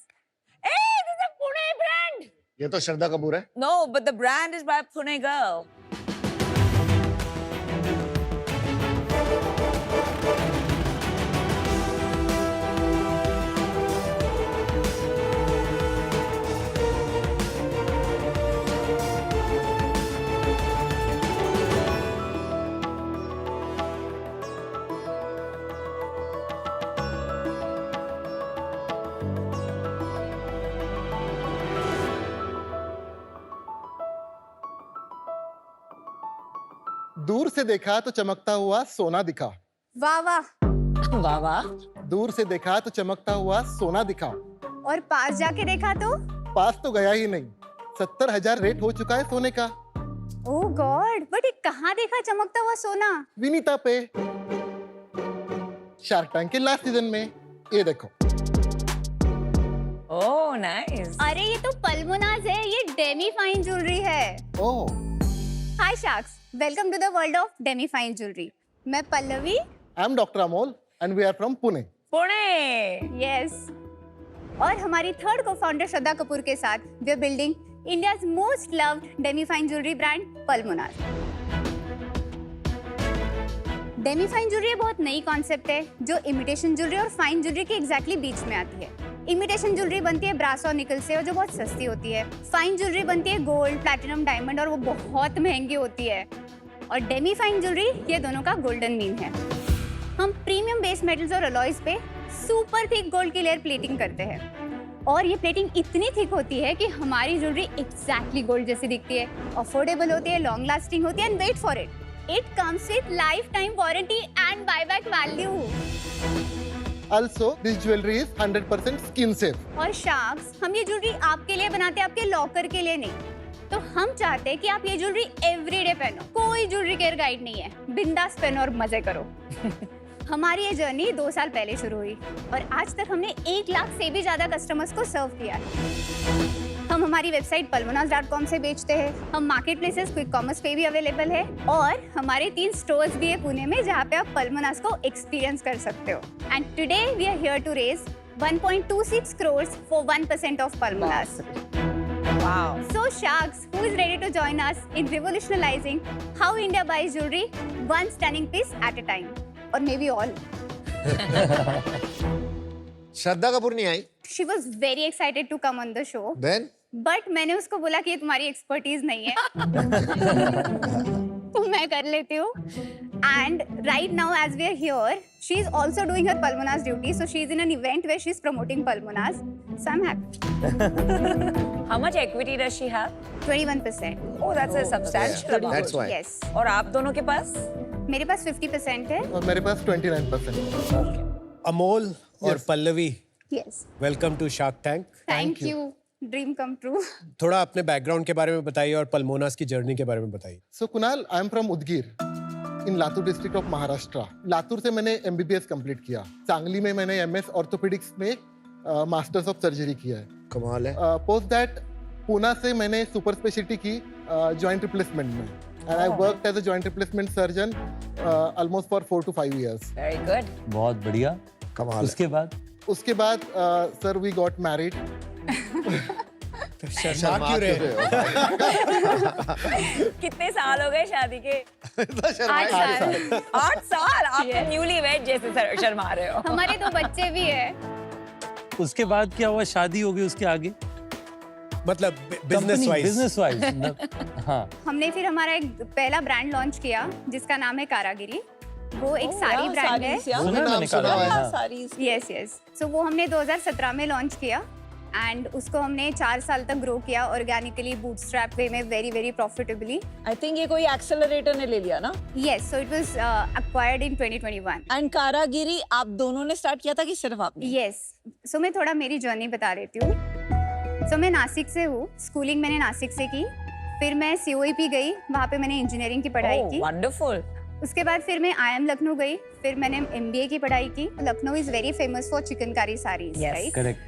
Hey, this is a Pune brand. ये तो श्रद्धा कपूर है। No, but the brand is by Pune girl. दूर से देखा तो चमकता हुआ सोना दिखा, वाह वाह। वाह वाह। दूर से देखा तो चमकता हुआ सोना दिखा, और पास जाके देखा तो पास तो गया ही नहीं, 70,000 रेट हो चुका है सोने का। ओह गॉड, बट ये कहाँ देखा चमकता हुआ सोना? विनीता पे, शार्क टैंक के लास्ट सीजन में। ये देखो। Oh, nice. अरे ये तो पल्मोनाज है, ये डेमी फाइन ज्वेलरी है। Oh, hi sharks, welcome to the world of demi fine jewellery. मैं Pallavi. I am doctor Amol and we are from Pune. Pune. Yes. और हमारी third co founder Shraddha Kapoor के साथ we are building India's most loved demi fine jewellery brand Palmonas. Demi fine jewellery बहुत नई concept है जो imitation jewellery और फाइन ज्वेलरी के एग्जैक्टली बीच में आती है। इमिटेशन ज्वेलरी बनती है ब्रास और निकल से और जो बहुत सस्ती होती है। फाइन ज्वेलरी बनती है गोल्ड, प्लैटिनम, डायमंड और वो बहुत महंगी होती है। और डेमी फाइन ज्वेलरी ये दोनों का गोल्डन मीन है। हम प्रीमियम बेस मेटल्स और अलॉयज पे सुपर थिक गोल्ड की लेयर प्लेटिंग करते हैं और ये प्लेटिंग इतनी थिक होती है कि हमारी ज्वेलरी एग्जैक्टली गोल्ड जैसी दिखती है, अफोर्डेबल होती है, लॉन्ग लास्टिंग होती है and wait for it, it comes with lifetime warranty and buyback value. Also, this jewelry is 100% skin safe. और शार्क्स, हम ये ज्वेलरी आपके लिए बनाते हैं, आपके लॉकर के लिए नहीं। तो हम चाहते हैं कि आप ये ज्वेलरी एवरीडे पहनो, कोई ज्वेलरी केयर गाइड नहीं है, बिंदास पहनो और मजे करो। हमारी ये जर्नी 2 साल पहले शुरू हुई और आज तक हमने 1 लाख से भी ज्यादा कस्टमर्स को सर्व किया है। हम हमारी वेबसाइट palmonas.com से बेचते हैं। हम मार्केट प्लेसेस, क्विक कॉमर्स पे भी अवेलेबल है और हमारे 3 स्टोर्स भी है पुणे में जहाँ पे आप पल्मोनास को एक्सपीरियंस कर सकते हो। And today we are here to raise 1.26 crores for 1% of Palmonas. Wow. So sharks, who is ready to join us in revolutionizing how India buys jewelry one stunning piece at a time? Or maybe all. Shraddha Kapoor नहीं आई। She was very excited to come on the show. Then? But मैंने उसको बोला कि ये तुम्हारी expertise नहीं है तो मैं कर लेती हूँ। And right now, as we are here, she's also doing her Pulmonaz duty. So she's in an event where she's promoting Pulmonaz. So I'm happy. How much equity does she have? 21%. Oh, that's a substantial amount. That's why. Yes. और आप दोनों के पास? मेरे पास 50% है. और मेरे पास 29%. अमोल और Yes. Pallavi, Yes. Welcome to shark Tank. Thank you. Dream come true. थोड़ा अपने बैकग्राउंड के बारे में बताइए और पल्मोनास की जर्नी के बारे में बताइए। So Kunal, I am from Udgir in Latur district of Maharashtra. Latur से मैंने MBBS कंप्लीट किया. सांगली में मैंने MS ऑर्थोपेडिक्स में मास्टर्स ऑफ सर्जरी किया है. कमाल है। पोस्ट दैट पूना से मैंने सुपर स्पेशलिटी की जॉइंट रिप्लेसमेंट में. And I worked as a joint replacement surgeon almost for 4 to 5 years. Very good. बहुत बढ़िया। कमाल उसके बाद उसके बाद सर वी गॉट मैरिड. शर्मा क्यों रहे हो? कितने साल हो गए शादी के? 8 साल. 8 साल? आप तो न्यूली वेड जैसे शर्मा रहे हो। हमारे 2 बच्चे भी है. उसके बाद क्या हुआ? शादी हो गई, उसके आगे मतलब बिजनेस वाइज। बिजनेस वाइज हाँ। हमने फिर हमारा एक पहला ब्रांड लॉन्च किया जिसका नाम है कारागिरी. वो एक साड़ी ब्रांड है. सुना है मैंने कहा हाँ। सारी यस यस. सो वो हमने 2017 में लॉन्च किया एंड उसको हमने 4 साल तक ग्रो किया ऑर्गेनिकली बूटस्ट्रैप वे में वेरी प्रॉफिटेबली. आई थिंक ये कोई एक्सेलरेटर ने ले लिया ना? Yes. So it was acquired in 2021. And Karagiri आप दोनों ने स्टार्ट किया था कि सिर्फ आपने? यस. सो मैं थोड़ा मेरी जर्नी बता देती हूँ. सो मैं नासिक से हूँ. स्कूलिंग मैंने नासिक से की. फिर मैं COEP गई. वहाँ पे मैंने इंजीनियरिंग की पढ़ाई की. वंडरफुल. उसके बाद फिर मैं IIM लखनऊ गई. फिर मैंने MBA की पढ़ाई की. Lucknow is very famous for chikankari saris, right? Correct.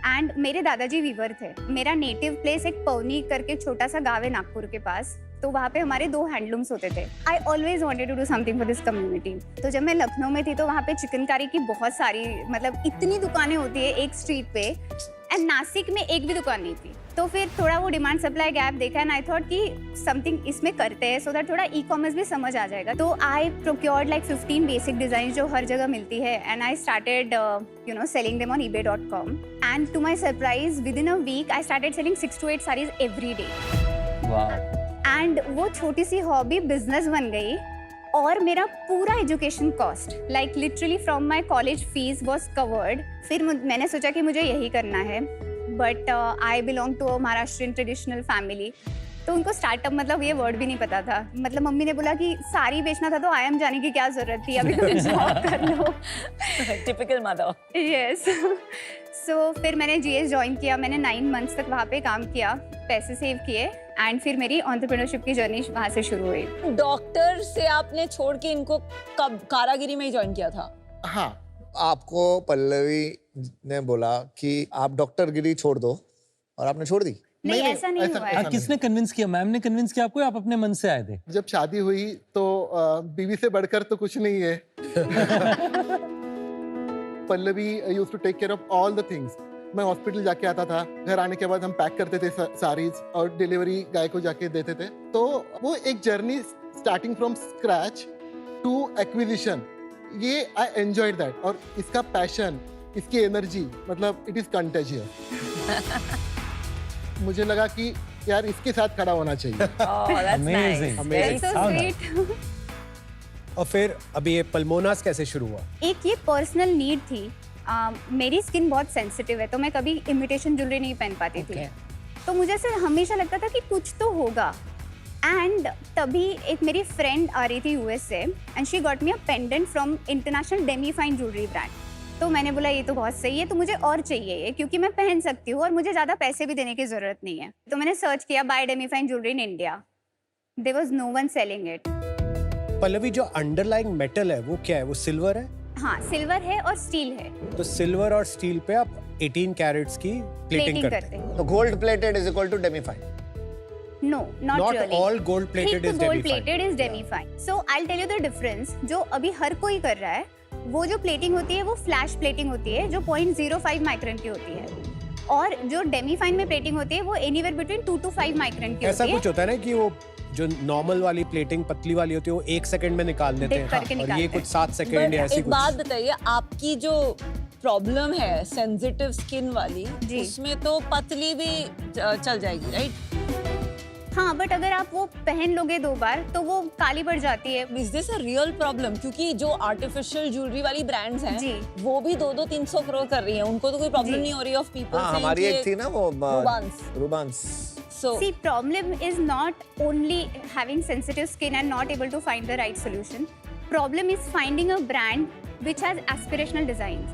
And मेरे दादाजी वीवर थे. मेरा नेटिव प्लेस एक पवनी करके छोटा सा गाँव है नागपुर के पास. तो वहाँ पे हमारे 2 हैंडलूम्स होते थे. I always wanted to do something for this community. तो जब मैं लखनऊ में थी तो वहाँ पे चिकनकारी की बहुत सारी मतलब इतनी दुकानें होती है एक स्ट्रीट पे. एंड नासिक में एक भी दुकान नहीं थी. तो फिर थोड़ा वो डिमांड सप्लाई गैप देखा एंड आई थॉट कि समथिंग इसमें करते हैं सो दैट थोड़ा ई-कॉमर्स भी समझ आ जाएगा. तो I procured like 15 basic design जो हर जगह मिलती है and I started selling them on ebay.com. And to my surprise within a week I started selling 6 to 8 saris every day. वाह। एंड वो छोटी सी हॉबी बिजनेस बन गई. और मेरा पूरा education cost like literally from my college fees was covered. फिर मैंने सोचा कि मुझे यही करना है. But I belong to a Maharashtrian traditional family. तो उनको स्टार्टअप मतलब ये वर्ड भी नहीं पता था. मतलब मम्मी ने बोला कि साड़ी बेचना था तो IIM जाने की क्या जरूरत थी, अभी तुम जॉब कर लो. Typical mother. यस. सो फिर मैंने GS ज्वाइन किया. मैंने 9 months तक वहाँ पे काम किया, पैसे सेव किए एंड फिर मेरी एंटरप्रेन्योरशिप की जर्नी वहाँ से शुरू हुई. डॉक्टर से आपने छोड़ के इनको कब कारागिरी में ही ज्वाइन किया था? हाँ. आपको पल्लवी ने बोला कि आप डॉक्टर गिरी छोड़ दो और आपने छोड़ दी? नहीं ऐसा नहीं हुआ है. हाँ, किसने कन्विंस किया? मैम ने कन्विंस किया आपको या आप अपने मन से आए थे? जब शादी हुई तो बीवी से बढ़कर तो कुछ नहीं है. Pallavi used to take care of all the things. मैं हॉस्पिटल जाके आता था. घर आने के बाद हम पैक करते थे साड़ीज और डिलीवरी गाय को जाके देते थे. तो वो एक journey starting from scratch to acquisition, ये आई एंजॉयड दैट. और इसका पैशन, इसकी एनर्जी मतलब इट इज कंटेजियस. मुझे लगा कि यार इसके साथ खड़ा होना चाहिए. Oh, that's Amazing. nice. Amazing. Very So How sweet. और फिर अभी ये पल्मोनास कैसे शुरू हुआ? एक ये पर्सनल नीड थी. मेरी स्किन बहुत सेंसिटिव है तो मैं कभी इमिटेशन ज्वेलरी नहीं पहन पाती थी. तो मुझे ऐसे हमेशा लगता था कि कुछ तो होगा. एंड तभी एक मेरी फ्रेंड आ रही थी US से and she got me a pendant from international Demi fine jewellery brand. तो मैंने बोला ये तो बहुत सही है, तो मुझे और चाहिए ये क्योंकि मैं पहन सकती हूँ और मुझे ज़्यादा पैसे भी देने की ज़रूरत नहीं है. तो मैंने सर्च किया buy demi fine jewellery in India. There was no one selling it. Pallavi, जो अंडरलाइंग मेटल है वो क्या है? वो सिल्वर है? हाँ, सिल्वर है और स्टील है. तो सिल्वर और स्टील पे आप 18 कैरेट्स की प्लेटिंग करते हैं. तो gold plated is equal to demi fine? No, not Not really. all gold plated is gold demi-fine. plated is demi-fine. So I'll tell you the difference. जो अभी हर कोई कर रहा है, वो जो प्लेटिंग होती है वो फ्लैश प्लेटिंग होती है जो 0.05 माइक्रोन की होती है. और जो डेमी-फाइन में प्लेटिंग होती है वो एनीवेयर बिटवीन 2 to 5 माइक्रोन की ऐसा होती है. कुछ होता है ना कि वो जो नॉर्मल वाली प्लेटिंग पतली वाली होती है वो 1 सेकंड में निकाल देते Dip हैं. करके और निकालते ये हैं. कुछ 7 सेकंड या ऐसी एक बात कुछ. बताइए, आपकी जो प्रॉब्लम है सेंसिटिव स्किन वाली, जी. उसमें तो पतली भी चल जाएगी, राइट? हाँ बट अगर आप वो पहन लोगे 2 बार तो वो काली पड़ जाती है। Is this a real problem? क्योंकि जो आर्टिफिशियल ज्वेलरी वाली ब्रांड्स हैं जी। वो भी 200-300 करोड़ कर रही हैं, उनको तो कोई प्रॉब्लम जी। नहीं हो रही ऑफ पीपल हाँ, हमारी एक थी ना वो रुबांस। So See, problem is not only having sensitive skin and not able to find the right solution. Problem is finding a brand which has aspirational designs.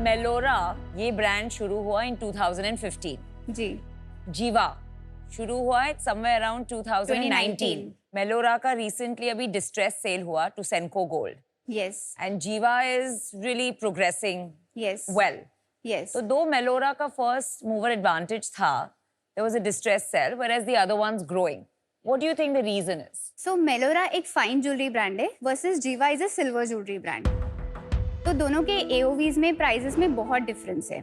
Melorra ये ब्रांड शुरू हुआ इन 2015। जी। जीवा शुरू हुआ है somewhere around 2019। मेलोरा का recently अभी distress sale हुआ to Senco Gold Yes. and Jiva is really progressing Yes. well। Yes. तो दो मेलोरा का first mover advantage था, there was a distress sell whereas the other one's growing। What do you think the reason is? So Melora एक fine jewelry brand है versus Jiva is a silver jewelry brand। तो दोनों के AOVs में prices में बहुत difference है।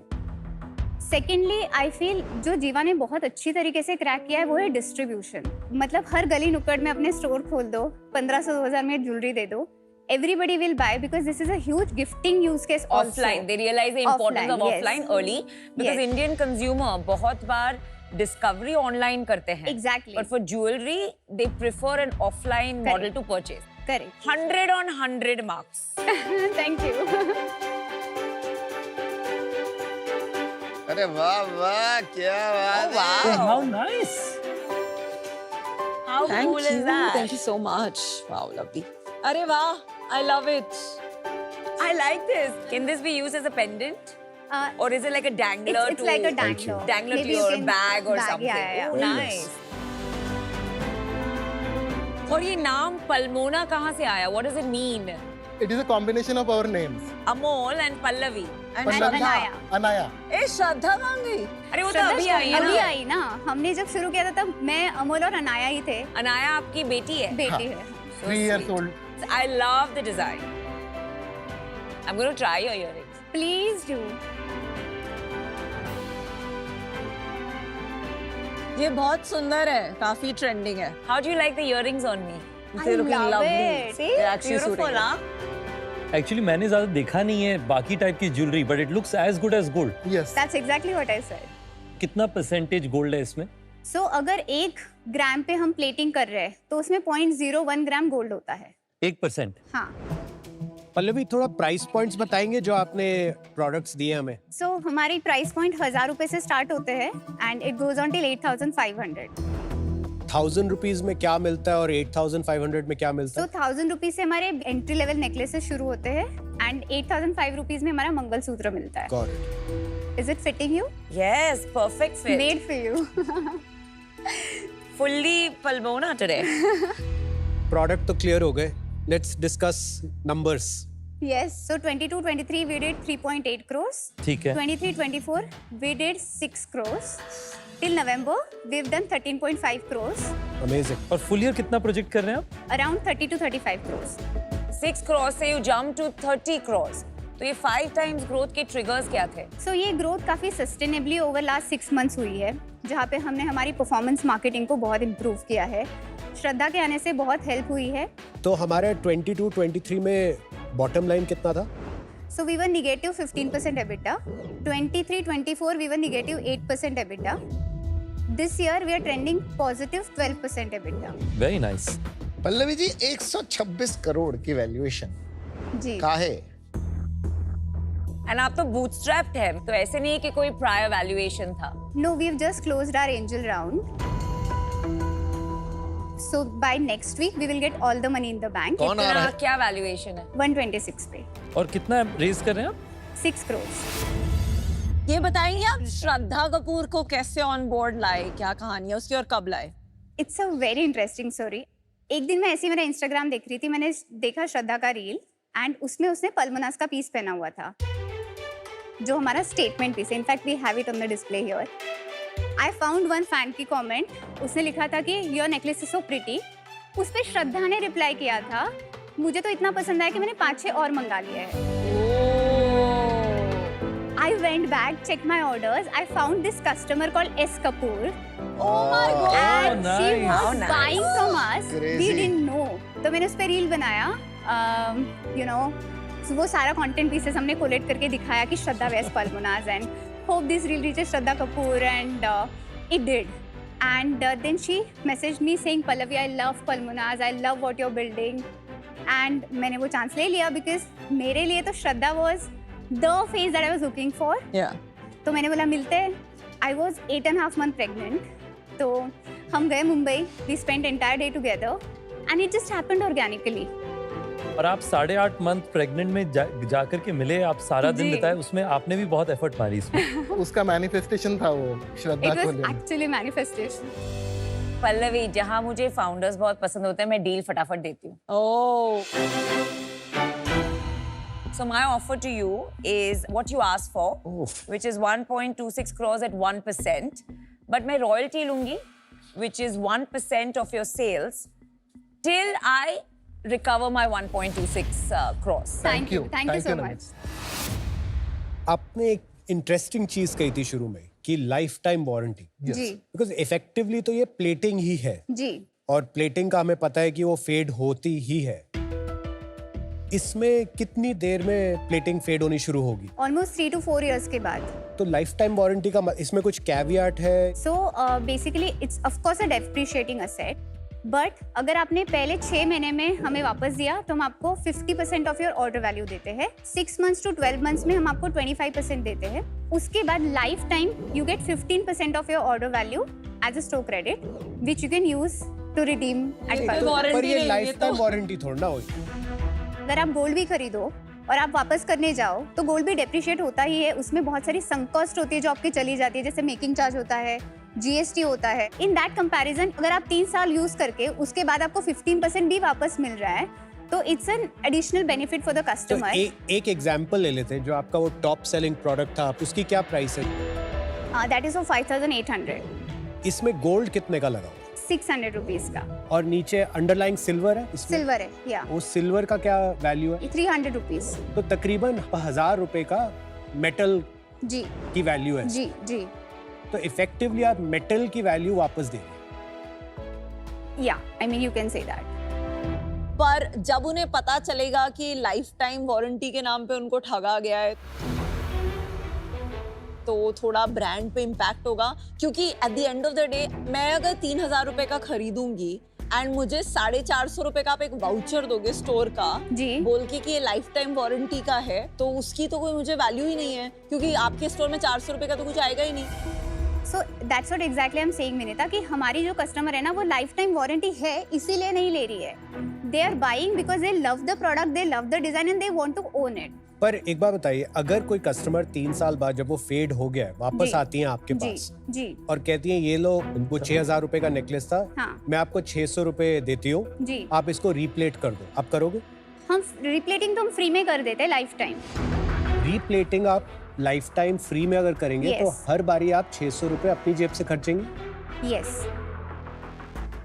Secondly I feel जो जीवा ने बहुत अच्छी तरीके से क्रैक किया है वो है डिस्ट्रीब्यूशन। मतलब हर गली नुक्कड़ में अपने स्टोर खोल दो, 1500-2000 में ज्वेलरी दे दो, everybody will buy because this is a huge gifting use case also। Offline, they realize the importance of Offline, offline yes। early because Yes। Indian consumer बहुत बार discovery online करते हैं। Exactly। But for jewelry, they prefer an offline Correct। model to purchase। Correct। 100 on 100 marks। Thank you। अरे वाह वाह, क्या बात है। How nice! How Thank cool you. is that? Thank you so much. Wow, lovely. अरे वाह, I love it. I like this। Can this be used as a pendant? Or is it like a dangler It's to like a dangler। dangler Maybe to you your can- bag or something? Yeah, yeah, Oh, yeah। nice। और ये नाम पल्मोना कहाँ से आया? What does it mean? It is a combination of our names। Amol and Pallavi. Anaya. Anaya. ए श्रद्धा कहाँ गई? अरे वो तो अभी आई है अभी ना। आई ना। हमने जब शुरू किया था तब मैं अमोल और अनाया ही थे। अनाया आपकी बेटी है। बेटी है। 3 years old। I love the design। I'm going to try your earrings। Please do। ये बहुत सुंदर है, काफी ट्रेंडिंग है। How do you like the earrings on me? I love it। See, They're actually beautiful, suiting। हाँ? Actually मैंने ज्यादा देखा नहीं है बाकी टाइप की jewellery, but it looks as good as gold. Yes। That's exactly what I said। कितना percentage gold है इसमें? So अगर 1 ग्राम पे हम प्लेटिंग कर रहे हैं तो उसमें 0.01 ग्राम गोल्ड होता है। 1%। हाँ। पल्लवी, थोड़ा प्राइस पॉइंट्स बताएंगे जो आपने प्रोडक्ट्स दिए हमें। So हमारी प्राइस पॉइंट 1000 रुपए से स्टार्ट होते हैं and it goes on till 8500। 1000 rupees में क्या मिलता है और 8500 में क्या मिलता So 1000 रुपीज से हमारे एंट्री लेवल नेकलेसेस शुरू होते हैं एंड 8005 रुपीज में हमारा मंगलसूत्र मिलता है। Got it। Is it fitting you? Yes, perfect fit। Made for you। Fully Palmona today। Product तो क्लियर हो गए, let's discuss numbers. Yes, so 22-23 we did 3.8 crores। ठीक है। 23-24 we did 6 crores। Till November we've done 13.5 crores। Amazing. और full year कितना project कर रहे हैं आप? Around 30 to 35 crores। 6 crores से you jump to 30 crores। तो ये 5 times growth के triggers क्या थे? So ये ग्रोथ काफी सस्टेनेबली ओवर लास्ट 6 मंथ्स हुई है, जहाँ पे हमने हमारी परफॉर्मेंस मार्केटिंग को बहुत इम्प्रूव किया है। श्रद्धा के आने से बहुत हेल्प हुई है। तो हमारे 22-23 में बॉटम लाइन कितना था? So we were negative 15% EBITDA। 23-24 we were negative 8% EBITDA। This year we are trending positive 12% EBITDA। Very nice. Pallavi ji, 126 crore की वैल्यूएशन जी। काहे? एंड आप तो बूटस्ट्रैप्ड है, तो ऐसे नहीं है कि कोई प्रायर वैल्यूएशन था। No, we've just closed our angel round। So by next week we will get all the money in the bank। कौन आ रहा है? क्या वैल्यूएशन है? 126 पे। और कितना रेज कर रहे हैं आप? 6 crores। ये बताएंगे आप श्रद्धा कपूर को कैसे ऑन बोर्ड लाए, क्या कहानी है उसकी और कब लाए? It's a very interesting story. एक दिन मैं ऐसे ही मेरा इंस्टाग्राम देख रही थी, मैंने देखा श्रद्धा का रील एंड उसमें उसने पल्मोनास का पीस पहना हुआ था जो हमारा स्टेटमेंट पीस है। In fact we have it on the display here. I found one fan की कमेंट, उसने लिखा था कि your necklace is so pretty. उस पर श्रद्धा ने रिप्लाई किया था, मुझे तो इतना पसंद आया कि मैंने 5-6 और मंगा लिया है। I went back, checked my orders. I found this customer called S. Kapoor. Oh my God! And she nice. was How nice. buying from us. Crazy. We didn't know. तो मैंने उस पर रील बनाया, you know, so वो सारा content pieces हमने collate करके दिखाया कि Shraddha wears Palmonas and hope this reel reaches Shraddha Kapoor and it did. And then she messaged me saying, Pallavi, I love Palmunaz, I love what you're building. And मैंने वो chance ले लिया because मेरे लिए तो श्रद्धा was the face that I was looking for. Yeah. तो मैंने बोला मिलते हैं. I was 8.5 months pregnant. तो हम गए Mumbai. We spent entire day together. And it just happened organically. और आप 8.5 मंथ प्रेग्नेंट में जाकर के मिले, आप सारा दिन जी। बिताए, उसमें आपने भी बहुत एफर्ट मारी इसमें। उसका मैनिफेस्टेशन था वो श्रद्धा It को was लेकर। actually manifestation. पल्लवी, जहाँ मुझे फाउंडर्स बहुत पसंद होते हैं, मैं डील फटाफट देती हूँ। Oh. So my offer to you is what you asked for, Oof. which is 1.26 crores at 1%. But मैं royalty लूँगी, which is 1% of your sales, till I recover my 1.26 crores. Thank you. Thank you so Nandini. much. आपने एक interesting चीज कही थी शुरू में कि लाइफ टाइम वारंटी, जी बिकॉज इफेक्टिवली तो ये प्लेटिंग ही है, जी और प्लेटिंग का हमें पता है कि वो फेड होती ही है। इसमें कितनी देर में प्लेटिंग फेड होनी शुरू होगी? ऑलमोस्ट 3 to 4 years के बाद. तो लाइफ टाइम वारंटी का इसमें कुछ कैवियाट है? So basically it's of course a depreciating asset, but अगर आपने पहले 6 महीने में हमें वापस दिया तो हम आपको 50% ऑफ योर ऑर्डर वैल्यू देते हैं. 6 months to 12 months में हम आपको 25% देते हैं. उसके बाद lifetime you get 15% off your order value as a store credit which you can use to redeem at पर ये लाइफ टाइम वारंटी थोड़ा ना होगी। अगर आप गोल्ड भी खरीदो और आप वापस करने जाओ तो गोल्ड भी डेप्रिशिएट होता ही है. उसमें बहुत सारी संक कॉस्ट होती है जो आपकी चली जाती है, जैसे मेकिंग चार्ज होता है, जीएसटी होता है. इन दैट कंपैरिजन अगर आप 3 साल यूज करके उसके बाद आपको 15% भी वापस मिल रहा है तो it's an additional benefit for the तो कस्टमर. एक एग्जांपल ले लेते हैं, जो आपका वो टॉप सेलिंग प्रोडक्ट था, उसकी क्या प्राइस है? That is 5800. इसमें गोल्ड कितने का लगा हुआ? 600 रुपीज का. और नीचे अंडरलाइंग सिल्वर है इसमें? सिल्वर है या वो सिल्वर का क्या वैल्यू है? 300 रुपीज. तो तकरीबन 1000 रुपए का मेटल जी की वैल्यू है। जी जी तो इफेक्टिवली आप मेटल की वैल्यू वापस दे रहे हैं। या I mean you can say that. पर जब उन्हें पता चलेगा कि लाइफ टाइम वारंटी के नाम पे उनको ठगा गया है तो थोड़ा ब्रांड पे इम्पैक्ट होगा, क्योंकि at the end of the day मैं अगर 3000 रुपए का खरीदूंगी एंड मुझे 450 रुपए का आप एक वाउचर दोगे स्टोर का जी बोल के कि ये लाइफ टाइम वारंटी का है, तो उसकी तो कोई मुझे वैल्यू ही नहीं है, क्योंकि आपके स्टोर में 400 रुपए का तो कुछ आएगा ही नहीं। So that's what exactly I am saying Vinita, कि हमारी जो कस्टमर है ना वो लाइफ टाइम वारंटी है इसीलिए नहीं ले रही है. They are buying because they love the product, they love the design and they want to own it. पर एक बात बताइए, अगर कोई कस्टमर 3 साल बाद जब वो फेड हो गया है वापस जी, आती हैं आपके जी पास जी और कहती हैं ये लो, वो 6000 रुपए का नेकलेस था, हाँ मैं आपको 600 रुपए देती हूँ, जी. आप इसको रीप्लेट कर दो, आप करोगे? हम रिप्लेटिंग तो हम फ्री में कर देते हैं लाइफ टाइम. रीप्लेटिंग आप लाइफ टाइम फ्री में अगर करेंगे तो Yes. हर बारी आप 600 रुपए अपनी जेब से खर्चेंगे? यस,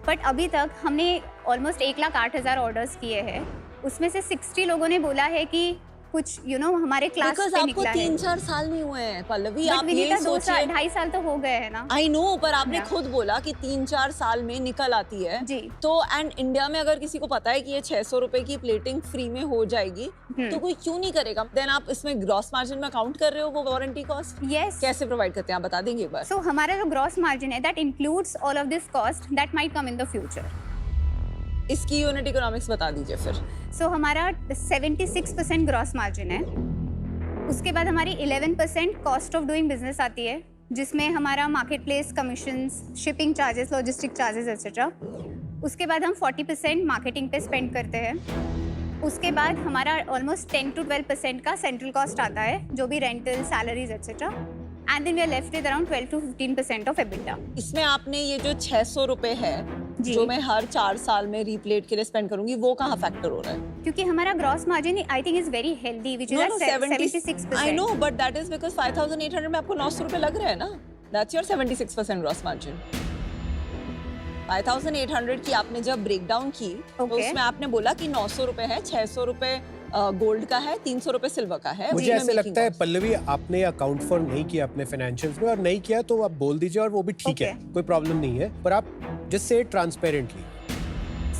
बट अभी तक हमने ऑलमोस्ट 1,08,000 ऑर्डर्स किए हैं. उसमें से 60 लोगों ने बोला है कि कुछ हमारे क्लास बिकॉज से आपको निकला है. 3-4 साल नहीं हुए हैं पल्लवी, बट आप विनीता ये 2 साल सोचिए। 2.5 साल तो हो गए हैं ना. आई नो, पर आपने Yeah. खुद बोला कि 3-4 साल में निकल आती है जी. तो, एंड इंडिया में अगर किसी को पता है कि ये 600 रुपए की प्लेटिंग फ्री में हो जाएगी तो कोई क्यों नहीं करेगा? देन आप इसमें ग्रॉस मार्जिन में काउंट कर रहे हो वो वारंटी कॉस्ट? यस. कैसे प्रोवाइड करते हैं आप बता देंगे एक बार? सो हमारा जो ग्रॉस मार्जिन है that includes all of this cost that might come in the future. इसकी यूनिट इकोनॉमिक्स बता दीजिए फिर. सो हमारा 76% ग्रॉस मार्जिन है. उसके बाद हमारी 11% कॉस्ट ऑफ डूइंग बिजनेस आती है, जिसमें हमारा market place commissions, shipping charges, logistic charges etcetera. उसके बाद हम 40% मार्केटिंग पे स्पेंड करते हैं. उसके बाद हमारा ऑलमोस्ट 10 to 12% का सेंट्रल कॉस्ट आता है, जो भी rental, salaries etcetera. And then we are left with around 12 to 15% of EBITDA. इसमें आपने ये जो 600 रुपए है जी. जो मैं हर 4 साल में रीप्लेट के लिए स्पेंड करूंगी, वो कहाँ फैक्टर हो रहा है? क्योंकि हमारा gross margin I think is very healthy, which is at 76%. I know, but that is because 5,800 में आपको 900 रुपए लग रहे हैं ना. That's your 76% gross margin. 5,800 की आपने जब ब्रेक डाउन की तो Okay. उसमें आपने बोला कि 900 रुपए है, 600 रुपए गोल्ड का है, 300 रुपए सिल्वर का है. मुझे ऐसे लगता है पल्लवी आपने अकाउंट फॉर नहीं किया अपने फाइनेंशियल्स में, और नहीं किया तो आप बोल दीजिए और वो भी ठीक है, Okay. कोई प्रॉब्लम नहीं है, पर आप जस्ट से ट्रांसपेरेंटली.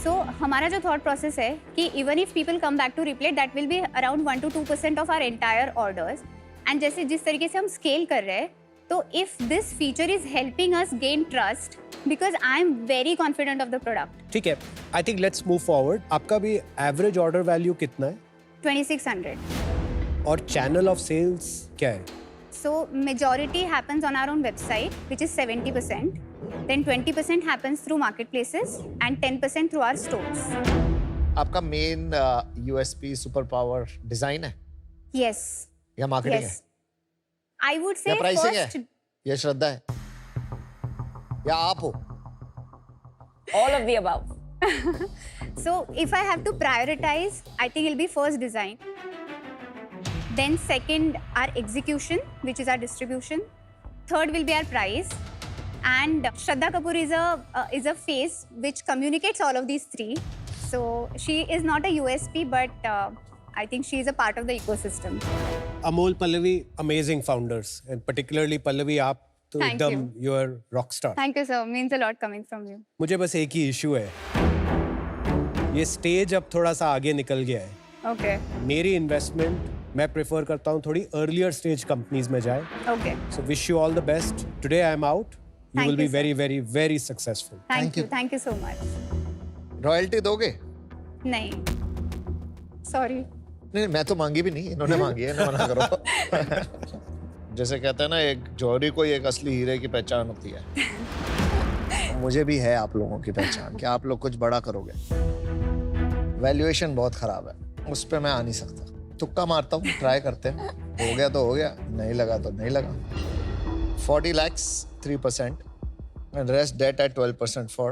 सो हमारा जो थॉट प्रोसेस है कि even if people come back to replate that will be around 1 to 2% of our entire orders. And जैसे जिस तरीके से हम स्केल कर रहे हैं, तो if this feature is helping us gain trust because I am very confident of the product. ठीक है, I think let's move forward. आपका भी एवरेज ऑर्डर वैल्यू कितना है 2600. और चैनल ऑफ सेल्स क्या है? So majority happens on our own website, which is 70%. Then 20% happens through marketplaces and 10% through our stores. आपका main USP super power design है Yes. या मार्केटिंग Yes. है I would या say प्राइसिंग first. है या श्रद्धा है या आप हो? All of the above. So if I have to prioritize, I think it'll be first design. Then second, our execution, which is our distribution. Third will be our price. And Shraddha Kapoor is a face which communicates all of these three. So she is not a USP, but I think she is a part of the ecosystem. Amol Pallavi, amazing founders, and particularly Pallavi आप तो Thank एकदम you. you are rock star. Thank you, sir. Means a lot coming from you. मुझे बस एक ही issue है, ये stage अब थोड़ा सा आगे निकल गया है. Okay. मेरी इन्वेस्टमेंट मैं प्रेफर करता हूँ थोड़ी अर्लियर स्टेज कंपनीज में जाए. Okay. So wish you all the best. Today I am out. You Thank will be you, sir. very, very, very successful. Thank you. Thank you so much. Royalty दोगे? नहीं. Sorry. नहीं, मैं तो मांगी भी नहीं, इन्होंने मांगी है, ना मना करो. जैसे कहते हैं ना, एक जौहरी को एक असली हीरे की पहचान होती है. मुझे भी है आप लोगों की पहचान कि आप लोग कुछ बड़ा करोगे. वैल्यूएशन बहुत खराब है, उस पे मैं आ नहीं सकता. तुक्का मारता हूँ, ट्राई करते हैं. हो गया तो हो गया, नहीं लगा तो नहीं लगा. 40 lakhs 3% and rest debt at 12% for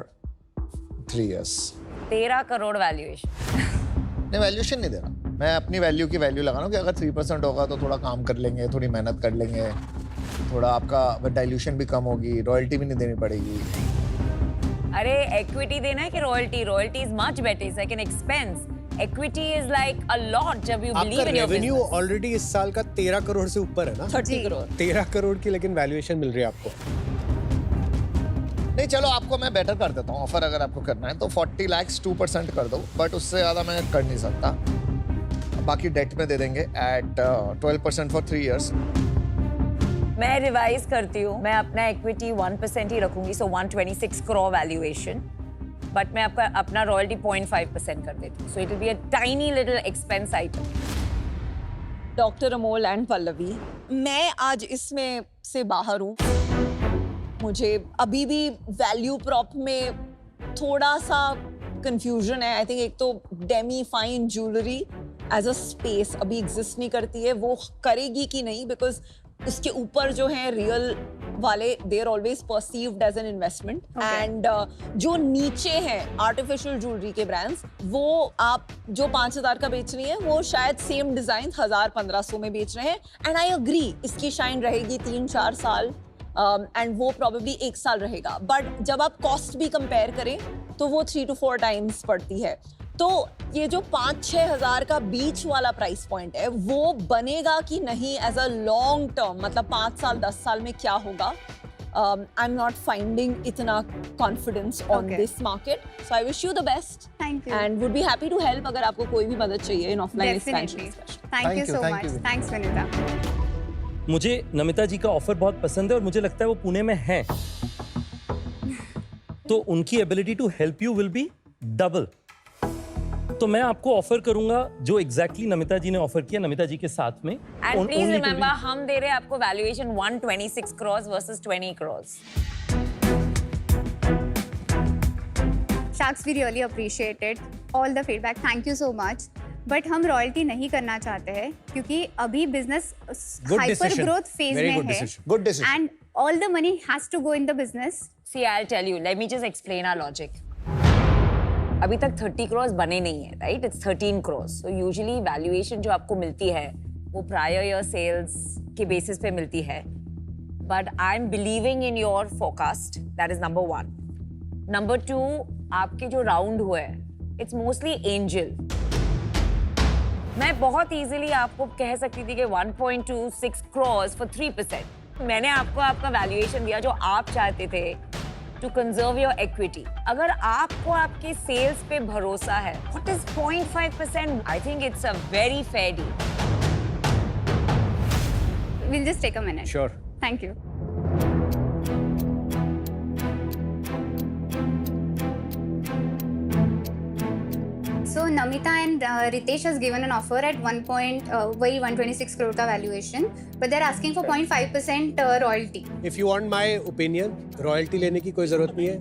3 years. 13 crore valuation. नहीं, वैल्यूएशन नहीं दे रहा. मैं अपनी वैल्यू की वैल्यू लगा रहा हूँ कि अगर 3% होगा तो थोड़ा काम कर लेंगे, थोड़ी मेहनत कर लेंगे, थोड़ा आपका डाइल्यूशन भी कम होगी, रॉयल्टी भी नहीं देनी पड़ेगी. अरे इक्विटी देना है कि royalty? Royalty is much better, it's like an expense. Equity is like a lot जब यू बिलीव आपका in your revenue business. Already इस साल का 13 करोड़ से ऊपर है ना? 30 करोड़. 13 करोड़ की लेकिन वैल्यूएशन मिल रही है आपको. नहीं, चलो आपको मैं बेटर कर देता हूँ. ऑफर अगर आपको करना है तो 40 lakhs 2% कर दो, बट उससे ज़्यादा मैं कर नहीं सकता. बाकी डेट में दे देंगे एट 12% फॉर 3 years. मैं रिवाइज करती हूँ, मैं अपना इक्विटी 1% ही रखूंगी, सो 126 करोड़ वैल्यूएशन, बट मैं आपका अपना रॉयल्टी 0.5% कर देती हूँ, so it will be a tiny little expense item. Doctor Amol and Pallavi, मैं आज इसमें से बाहर हूँ. मुझे अभी भी वैल्यू प्रॉप में थोड़ा सा कंफ्यूजन है. आई थिंक एक तो demi fine jewellery as a space अभी एग्जिस्ट नहीं करती है. वो करेगी कि नहीं, बिकॉज इसके ऊपर जो है रियल वाले they are always perceived as an investment. And जो नीचे हैं आर्टिफिशियल ज्वेलरी के ब्रांड्स, वो आप जो 5000 का बेच रही हैं वो शायद सेम डिजाइन 1000-1500 में बेच रहे हैं. एंड आई अग्री, इसकी शाइन रहेगी 3-4 साल एंड वो प्रोबेबली 1 साल रहेगा. बट जब आप कॉस्ट भी कंपेयर करें तो वो 3 to 4 टाइम्स पड़ती है. तो ये जो 5-6 हज़ार का बीच वाला प्राइस पॉइंट है वो बनेगा कि नहीं एज अ लॉन्ग टर्म, मतलब 5 साल 10 साल में क्या होगा. आई एम नॉट फाइंडिंग इतना confidence on this market. So I wish you the best Thank you. And would be happy to help अगर आपको कोई भी मदद चाहिए in offline Definitely. Expansion. Thank you so much. Thanks, Vanita. मुझे नमिता जी का offer बहुत पसंद है और मुझे लगता है वो पुणे में हैं. तो उनकी ability to help you will be double. तो मैं आपको ऑफर करूंगा जो एग्जैक्टली नमिता जी ने ऑफर किया नमिता जी के साथ में. एंड प्लीज रिमेंबर, हम दे रहे हैं आपको valuation 126 crore versus 20 crore. Sharks, we really appreciated all the feedback. Thank you so much. But हम रॉयल्टी नहीं करना चाहते हैं क्योंकि अभी बिजनेस हाइपर ग्रोथ फेज में है. Good decision. And all the money has to go in the business. See, I'll tell you. Let me just explain our logic. अभी तक 30 करोड़ बने नहीं है, right? It's 13 crore. So usually valuation जो आपको मिलती है वो प्रायर ईयर सेल्स के बेसिस पे मिलती है. But I am believing in your forecast. That is number 1. Number 2, आपके जो राउंड हुए हैं इट्स मोस्टली एंजल. मैं बहुत इजीली आपको कह सकती थी कि 1.26 करोड़ फॉर 3%. मैंने आपको आपका वैल्यूएशन दिया जो आप चाहते थे टू कंजर्व योर इक्विटी. अगर आपको आपके सेल्स पे भरोसा है, what is 0.5%? I think it's a very fair deal. Will just take a minute. Sure. Thank you. Namita and Ritesh has given an offer at वही 126 crore का valuation, but they're asking for 0.5% royalty. If you want my opinion, royalty लेने की कोई जरूरत नहीं है.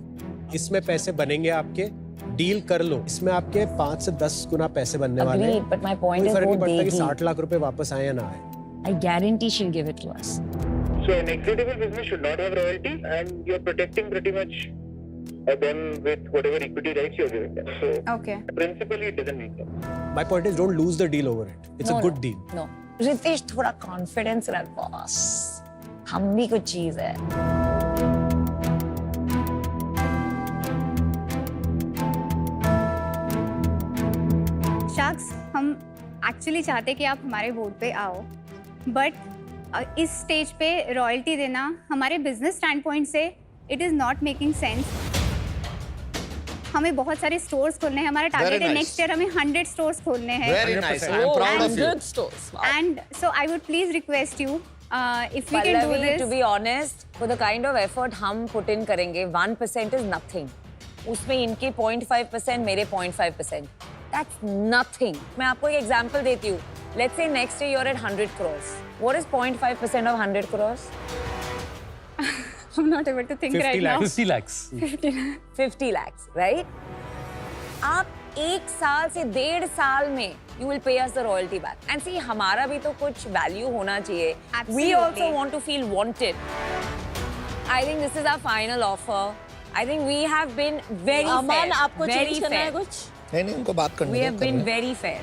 इसमें पैसे बनेंगे आपके. डील कर लो. इसमें आपके 5 से 10 गुना पैसे बनने वाले हैं. Agreed, but my point कोई is फर्क वो नहीं पड़ता कि देगी. 60 लाख रुपए वापस आए या ना आए. I guarantee she'll give it to us. So an equitable business should not have royalty, and you're protecting pretty much them with whatever equity rights you're giving them. So Okay. principally it doesn't make sense. My point is don't lose the deal over it. It's a good deal. No. Ritesh, थोड़ा confidence रख boss. हम भी कुछ चीज है. Sacks, हम actually चाहते कि आप हमारे बोर्ड पे आओ, बट इस स्टेज पे रॉयल्टी देना हमारे बिजनेस स्टैंड पॉइंट से it is not making sense. हमें बहुत सारे स्टोर्स खोलने हैं. हमारा टारगेट है नेक्स्ट ईयर हमें 100 स्टोर्स खोलने हैं. Very nice. I'm proud of you. Good stores. Wow. And so I would please request you if we can do Pallavi, to this. be honest, for the kind of effort हम put in करेंगे, 1% is nothing. उसमें इनके 0.5%, मेरे 0.5%. That's nothing. मैं आपको एक example देती हूँ. Let's say next year you're at 100 crores. What is 0.5% of 100 crores? I'm not able to think 50 right now. 50 lakhs. 50 lakhs, right? आप 1 साल से 1.5 साल में you will pay us the royalty back. And see, हमारा भी तो कुछ value होना चाहिए. We Absolutely. also want to feel wanted. I think this is our final offer. I think we have been very Aman, fair. आपको very change करना है fair. कुछ? नहीं उनको बात करने We दो, have कर been रहे हैं. very fair.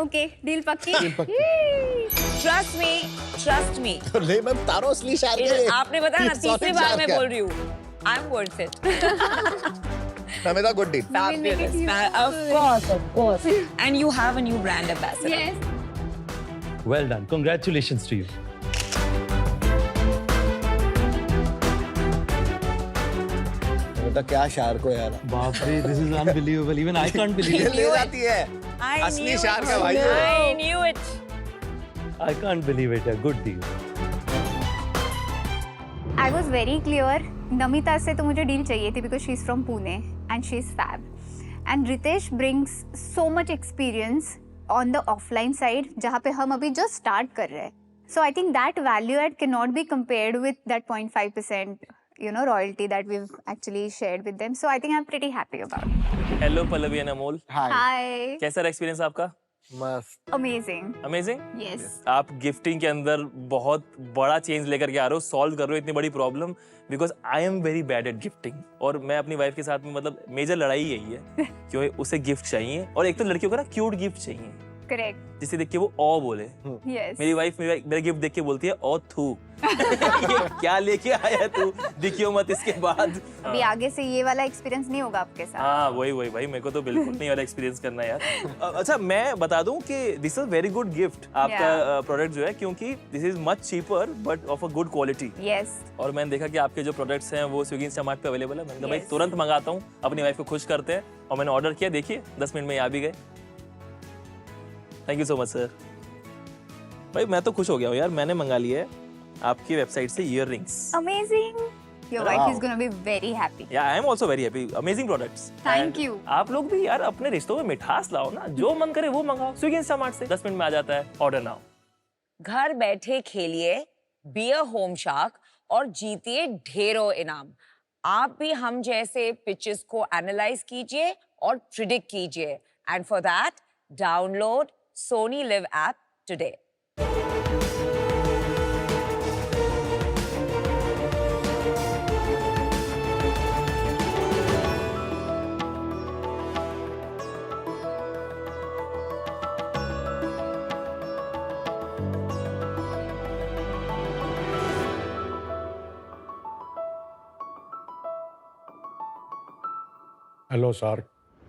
ओके, डील पक्की. Trust me, trust me. तो ले मैं बता रहा हूँ असली शायर के लिए. आपने बताया ना, It's not तीसरी a बार शायर मैं क्या? बोल रही हूँ. I'm worth it. Namita, good deal. We'll make it Fabulous. Of course. And you have a new brand ambassador. Yes. Well done. Congratulations to you. Namita क्या शायर को यार. बाप रे, this is unbelievable. Even I can't believe ये it. ले जाती है. I असली knew शायर it. का भाई है. I knew it. I can't believe it. A good deal. I was very clear. Namita से तो मुझे डील चाहिए थी because she's from Pune and she's fab. And Ritesh brings so much experience on the offline side, जहाँ पे हम अभी just start कर रहे हैं. So I think that value add cannot be compared with that 0.5%, royalty that we've actually shared with them. So I think I'm pretty happy about it. Hello Pallavi and Amol, Hi. कैसा रहा experience आपका? मस्त. Amazing. Amazing. Yes. आप gifting के अंदर बहुत बड़ा change लेकर के आ रहे हो, सॉल्व कर रहे हो इतनी बड़ी problem, because I am very bad at gifting. और मैं अपनी वाइफ के साथ में मतलब मेजर लड़ाई यही है कि उसे गिफ्ट चाहिए, और एक तो लड़कियों को ना क्यूट गिफ्ट चाहिए Correct. जिसे देख के वो ओ बोले. Yes. मेरी वाइफ मेरा गिफ्ट देख के बोलती है ओ थू. ये क्या लेके आया तू, दिखियो मत इसके बाद. अभी आगे से ये वाला एक्सपीरियंस नहीं होगा आपके साथ. हाँ वही भाई, मेरे को तो बिल्कुल नहीं वाला एक्सपीरियंस करना यार. अच्छा, मैं बता दूं कि this is very good gift आपका प्रोडक्ट जो है, क्योंकि this is much cheaper but of a good quality. Yes. और मैंने देखा कि आपके जो प्रोडक्ट्स हैं वो स्विगी इंस्टामार्ट पे अवेलेबल है. मैंने कहा भाई Yes. तुरंत मंगाता हूँ, अपनी वाइफ को खुश करते हैं. और मैंने ऑर्डर किया, देखिए 10 मिनट में आ भी गए. Thank you so much sir. भाई मैं तो खुश हो गया हूँ यार, मैंने मंगा लिया है आपकी वेबसाइट से earrings. Amazing. Your wife is going to be very happy. या I am also very happy. Amazing products. Thank you. आप लोग भी यार अपने रिश्तों में मिठास लाओ ना, जो मन करे वो मंगाओ. स्विगी इंस्टामार्ट से 10 मिनट में आ जाता है. Order now. घर बैठे खेलिए बियर होम शार्क और जीतिए ढेरों इनाम. आप भी हम जैसे पिचेस को एनालाइज कीजिए और प्रिडिक्ट कीजिए. And for that download Sony LIV app today. Hello sir,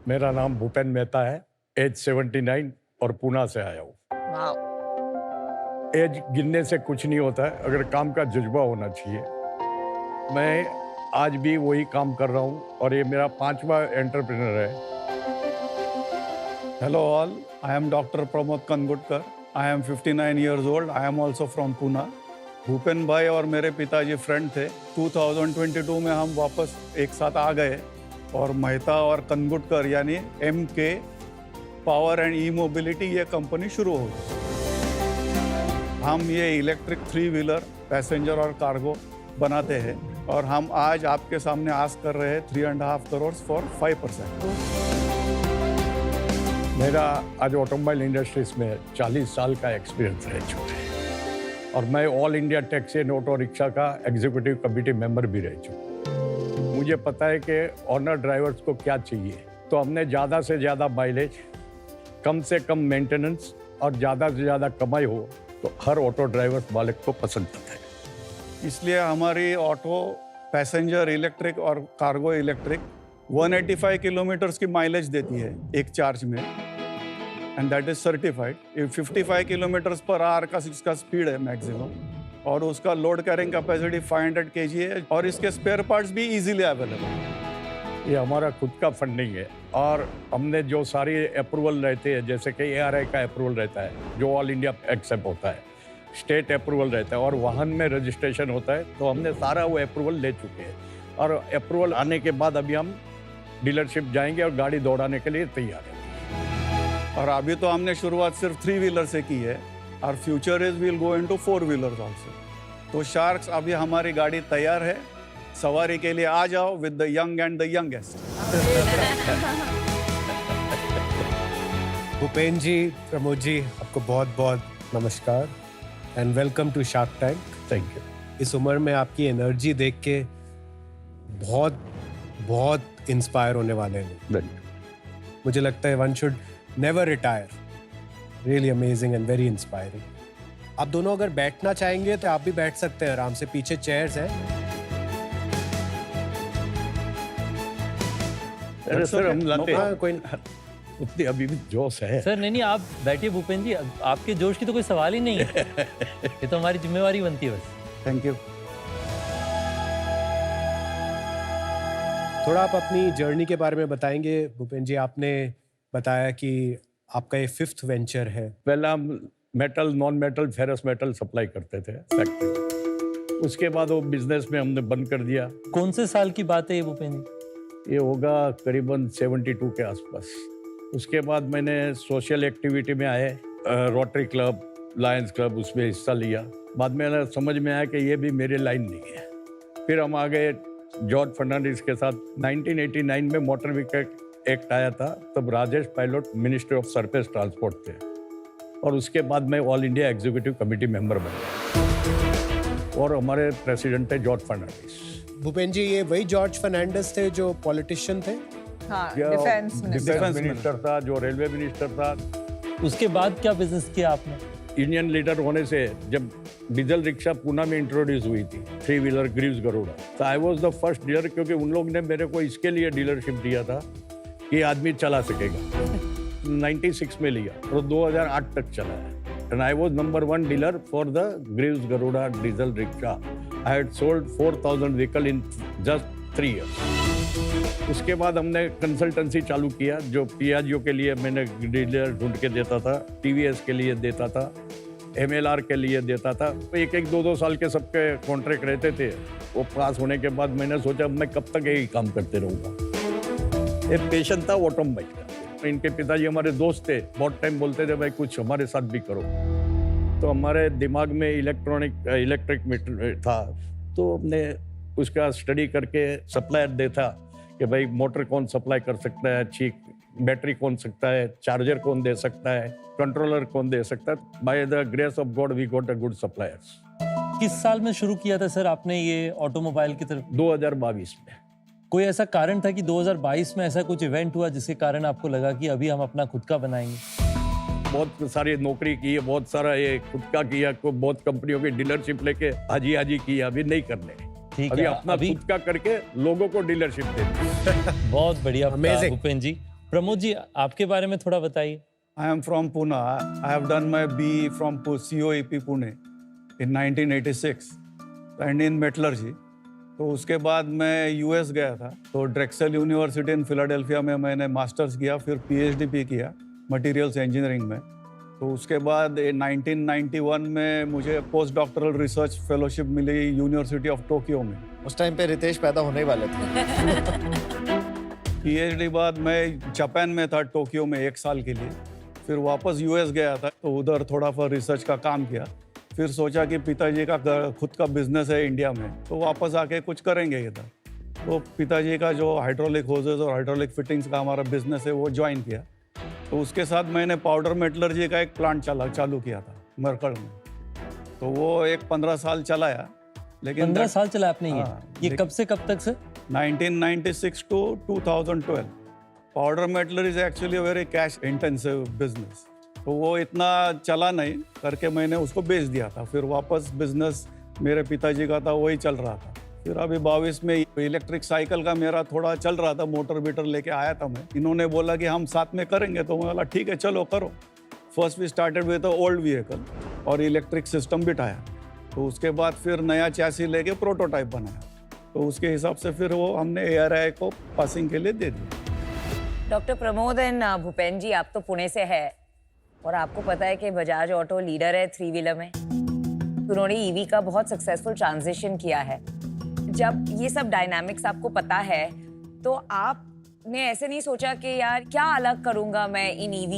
मेरा नाम भूपेन मेहता है, एज 79 और पूना से आया हूँ. एज गिनने से कुछ नहीं होता है, अगर काम का जज्बा होना चाहिए. मैं आज भी वही काम कर रहा हूँ और ये मेरा 5वां एंटरप्रेन्योर है. Hello all, I am Dr. Pramod Kangudkar. I am 59 years old. I am also from Pune. Bhupen भाई और मेरे पिताजी फ्रेंड थे। 2022 में हम वापस एक साथ आ गए और मेहता और कनगुटकर यानी MK power and E mobility ये कंपनी शुरू हो गई। हम ये इलेक्ट्रिक 3 व्हीलर पैसेंजर और कार्गो बनाते हैं और हम आज आपके सामने आस्क कर रहे हैं 3.5 करोड़ फॉर 5%। मेरा आज ऑटोमोबाइल इंडस्ट्रीज में 40 साल का एक्सपीरियंस रह चुका है और मैं all India taxi and auto rickshaw का एग्जीक्यूटिव कमेटी मेंबर भी रह चुका। मुझे पता है कि ऑनर ड्राइवर्स को क्या चाहिए, तो हमने ज़्यादा से ज़्यादा माइलेज, कम से कम मेंटेनेंस और ज़्यादा से ज़्यादा कमाई हो तो हर ऑटो ड्राइवर मालिक को पसंद आता है। इसलिए हमारी ऑटो पैसेंजर इलेक्ट्रिक और कार्गो इलेक्ट्रिक 185 किलोमीटर्स की माइलेज देती है एक चार्ज में and that is certified. 55 kilometres per hour का इसका स्पीड है मैक्सिमम और उसका लोड कैरिंग कैपेसिटी 500 kg है और इसके स्पेयर पार्ट्स भी इजीली अवेलेबल है। ये हमारा खुद का फंडिंग है और हमने जो सारी अप्रूवल रहते हैं, जैसे कि ARI का अप्रूवल रहता है जो ऑल इंडिया एक्सेप्ट होता है, स्टेट अप्रूवल रहता है और वाहन में रजिस्ट्रेशन होता है, तो हमने सारा वो अप्रूवल ले चुके हैं और अप्रूवल आने के बाद अभी हम डीलरशिप जाएंगे और गाड़ी दौड़ाने के लिए तैयार है। और अभी तो हमने शुरुआत सिर्फ 3 व्हीलर से की है और future is will go into 4 wheelers also. तो शार्क्स अभी हमारी गाड़ी तैयार है, सवारी के लिए आ जाओ with the young and the youngest. Bhupen ji, Pramod ji, आपको बहुत बहुत नमस्कार and welcome to shark tank. Thank you. इस उम्र में आपकी एनर्जी देख के बहुत बहुत इंस्पायर होने वाले हैं। मुझे लगता है one should never retire. Really amazing and very inspiring. आप दोनों अगर बैठना चाहेंगे तो आप भी बैठ सकते हैं आराम से, पीछे चेयर्स हैं। अरे सर हम लाते हैं, कोई उतनी अभी भी जोश है। सर नहीं आप बैठिए भूपेन जी, आपके जोश की तो कोई सवाल ही नहीं है। ये तो हमारी जिम्मेवारी बनती है बस। Thank you. थोड़ा आप अपनी जर्नी के बारे में बताएंगे भूपेन जी। आपने बताया कि आपका ये 5th वेंचर है। पहले हम metal, non metal, ferrous metal supply करते थे फैक्ट्री। उसके बाद वो बिजनेस में हमने बंद कर दिया। कौन से साल की बात है ये भूपेन जी? ये होगा करीबन 72 के आसपास। उसके बाद मैंने सोशल एक्टिविटी में आए, रोटरी क्लब, लायंस क्लब, उसमें हिस्सा लिया। बाद में समझ में आया कि ये भी मेरी लाइन नहीं है। फिर हम आ गए जॉर्ज फर्नांडिस के साथ। 1989 में मोटर व्हीकल एक्ट आया था, तब Rajesh Pilot minister of surface transport थे और उसके बाद मैं all India executive committee member बन गया और हमारे प्रेसिडेंट थे जॉर्ज फर्नांडिस। भूपेन जी, ये वही जॉर्ज फर्नांडिस थे जो पॉलिटिशियन थे? हाँ, जो डिफेंस मिनिस्टर था, जो रेलवे मिनिस्टर था। उसके बाद क्या बिजनेस किया आपने? इंडियन लीडर होने से जब डीजल रिक्शा पूना में इंट्रोड्यूस हुई थी, 3 व्हीलर ग्रीव्स गरुड़ा, तो I was the first dealer, क्योंकि उन लोग ने मेरे को इसके लिए डीलरशिप दिया था कि आदमी चला सकेगा। 96 में लिया और 2008 तक चला है and I was number 1 dealer for the Greaves Garuda diesel rickshaw. I had sold 4000 vehicle in just 3 years। उसके बाद हमने कंसल्टेंसी चालू किया, जो पियाजियो के लिए मैंने डीलर ढूंढ के देता था, TVS के लिए देता था, MLR के लिए देता था। 1-2 साल के सबके कॉन्ट्रैक्ट रहते थे। वो पास होने के बाद मैंने सोचा मैं कब तक यही काम करते रहूँगा। एक पेशन था ऑटोमोबाइल का। इनके पिताजी हमारे दोस्त थे, बहुत टाइम बोलते थे भाई कुछ हमारे साथ भी करो। तो हमारे दिमाग में इलेक्ट्रिक मीटर था, तो हमने उसका स्टडी करके सप्लायर देखा कि भाई मोटर कौन सप्लाई कर सकता है, अच्छी बैटरी कौन सकता है, चार्जर कौन दे सकता है, कंट्रोलर कौन दे सकता है। By the grace of God we got a good suppliers. किस साल में शुरू किया था सर आपने ये ऑटोमोबाइल की तरफ? 2022 में। कोई ऐसा कारण था कि 2022 में ऐसा कुछ इवेंट हुआ जिसके कारण आपको लगा कि अभी हम अपना खुद का बनाएंगे? बहुत सारी नौकरी की है, बहुत सारा ये खुद का किया, को बहुत कंपनियों की डीलरशिप लेके हाजी किया, अभी नहीं करने। ठीक अभी है, अपना अभी खुद का करके लोगों को डीलरशिप देते। बहुत बढ़िया Amazing. भूपेन जी। प्रमोद जी, आपके बारे में थोड़ा बताइए। I am from Pune. I have done my BE from COEP Pune in 1986 and in metallurgy. तो उसके बाद मैं US गया था, तो ड्रेक्सल यूनिवर्सिटी इन फिलाडेल्फिया में मैंने मास्टर्स किया, फिर PhD भी किया मटेरियल्स इंजीनियरिंग में। तो उसके बाद 1991 में मुझे पोस्ट डॉक्टरल रिसर्च फेलोशिप मिली यूनिवर्सिटी ऑफ टोक्यो में। उस टाइम पे रितेश पैदा होने ही वाले थे। पीएचडी बाद मैं जापान में था टोक्यो में 1 साल के लिए, फिर वापस यूएस गया था, तो उधर थोड़ा सा रिसर्च का काम किया। फिर सोचा कि पिताजी का खुद का बिजनेस है इंडिया में, तो वापस आके कुछ करेंगे इधर। तो पिताजी का जो हाइड्रोलिक होजेस और हाइड्रोलिक फिटिंग्स का हमारा बिजनेस है वो ज्वाइन किया। तो उसके साथ मैंने पाउडर मेटलर्जी का एक प्लांट चालू किया था मरकड़ में। तो वो एक 15 साल चलाया, लेकिन 15 साल चला आपने ये? हाँ, ये कब से कब तक से? 1996 to 2012। Powder metallurgy is actually very cash intensive business, तो वो इतना चला नहीं करके मैंने उसको बेच दिया था। फिर वापस बिजनेस मेरे पिताजी का था, वही चल रहा था। फिर अभी 22 में इलेक्ट्रिक साइकिल का मेरा थोड़ा चल रहा था, मोटर बीटर लेके आया था मैं। इन्होंने बोला कि हम साथ में करेंगे, तो मैं बोला ठीक है चलो करो। First we started with old vehicle और इलेक्ट्रिक सिस्टम बिठाया, तो उसके बाद फिर नया चैसी लेके प्रोटोटाइप बनाया, तो उसके हिसाब से फिर वो हमने ARI को पासिंग के लिए दे दिया। डॉक्टर प्रमोद एंड भूपेन जी, आप तो पुणे से है और आपको पता है कि बजाज ऑटो लीडर है 3 व्हीलर में। उन्होंने EV का बहुत सक्सेसफुल ट्रांजिशन किया है। जब ये सब डायनामिक्स आपको पता है, तो आपने ऐसे नहीं सोचा कि यार क्या अलग करूंगा मैं इन EV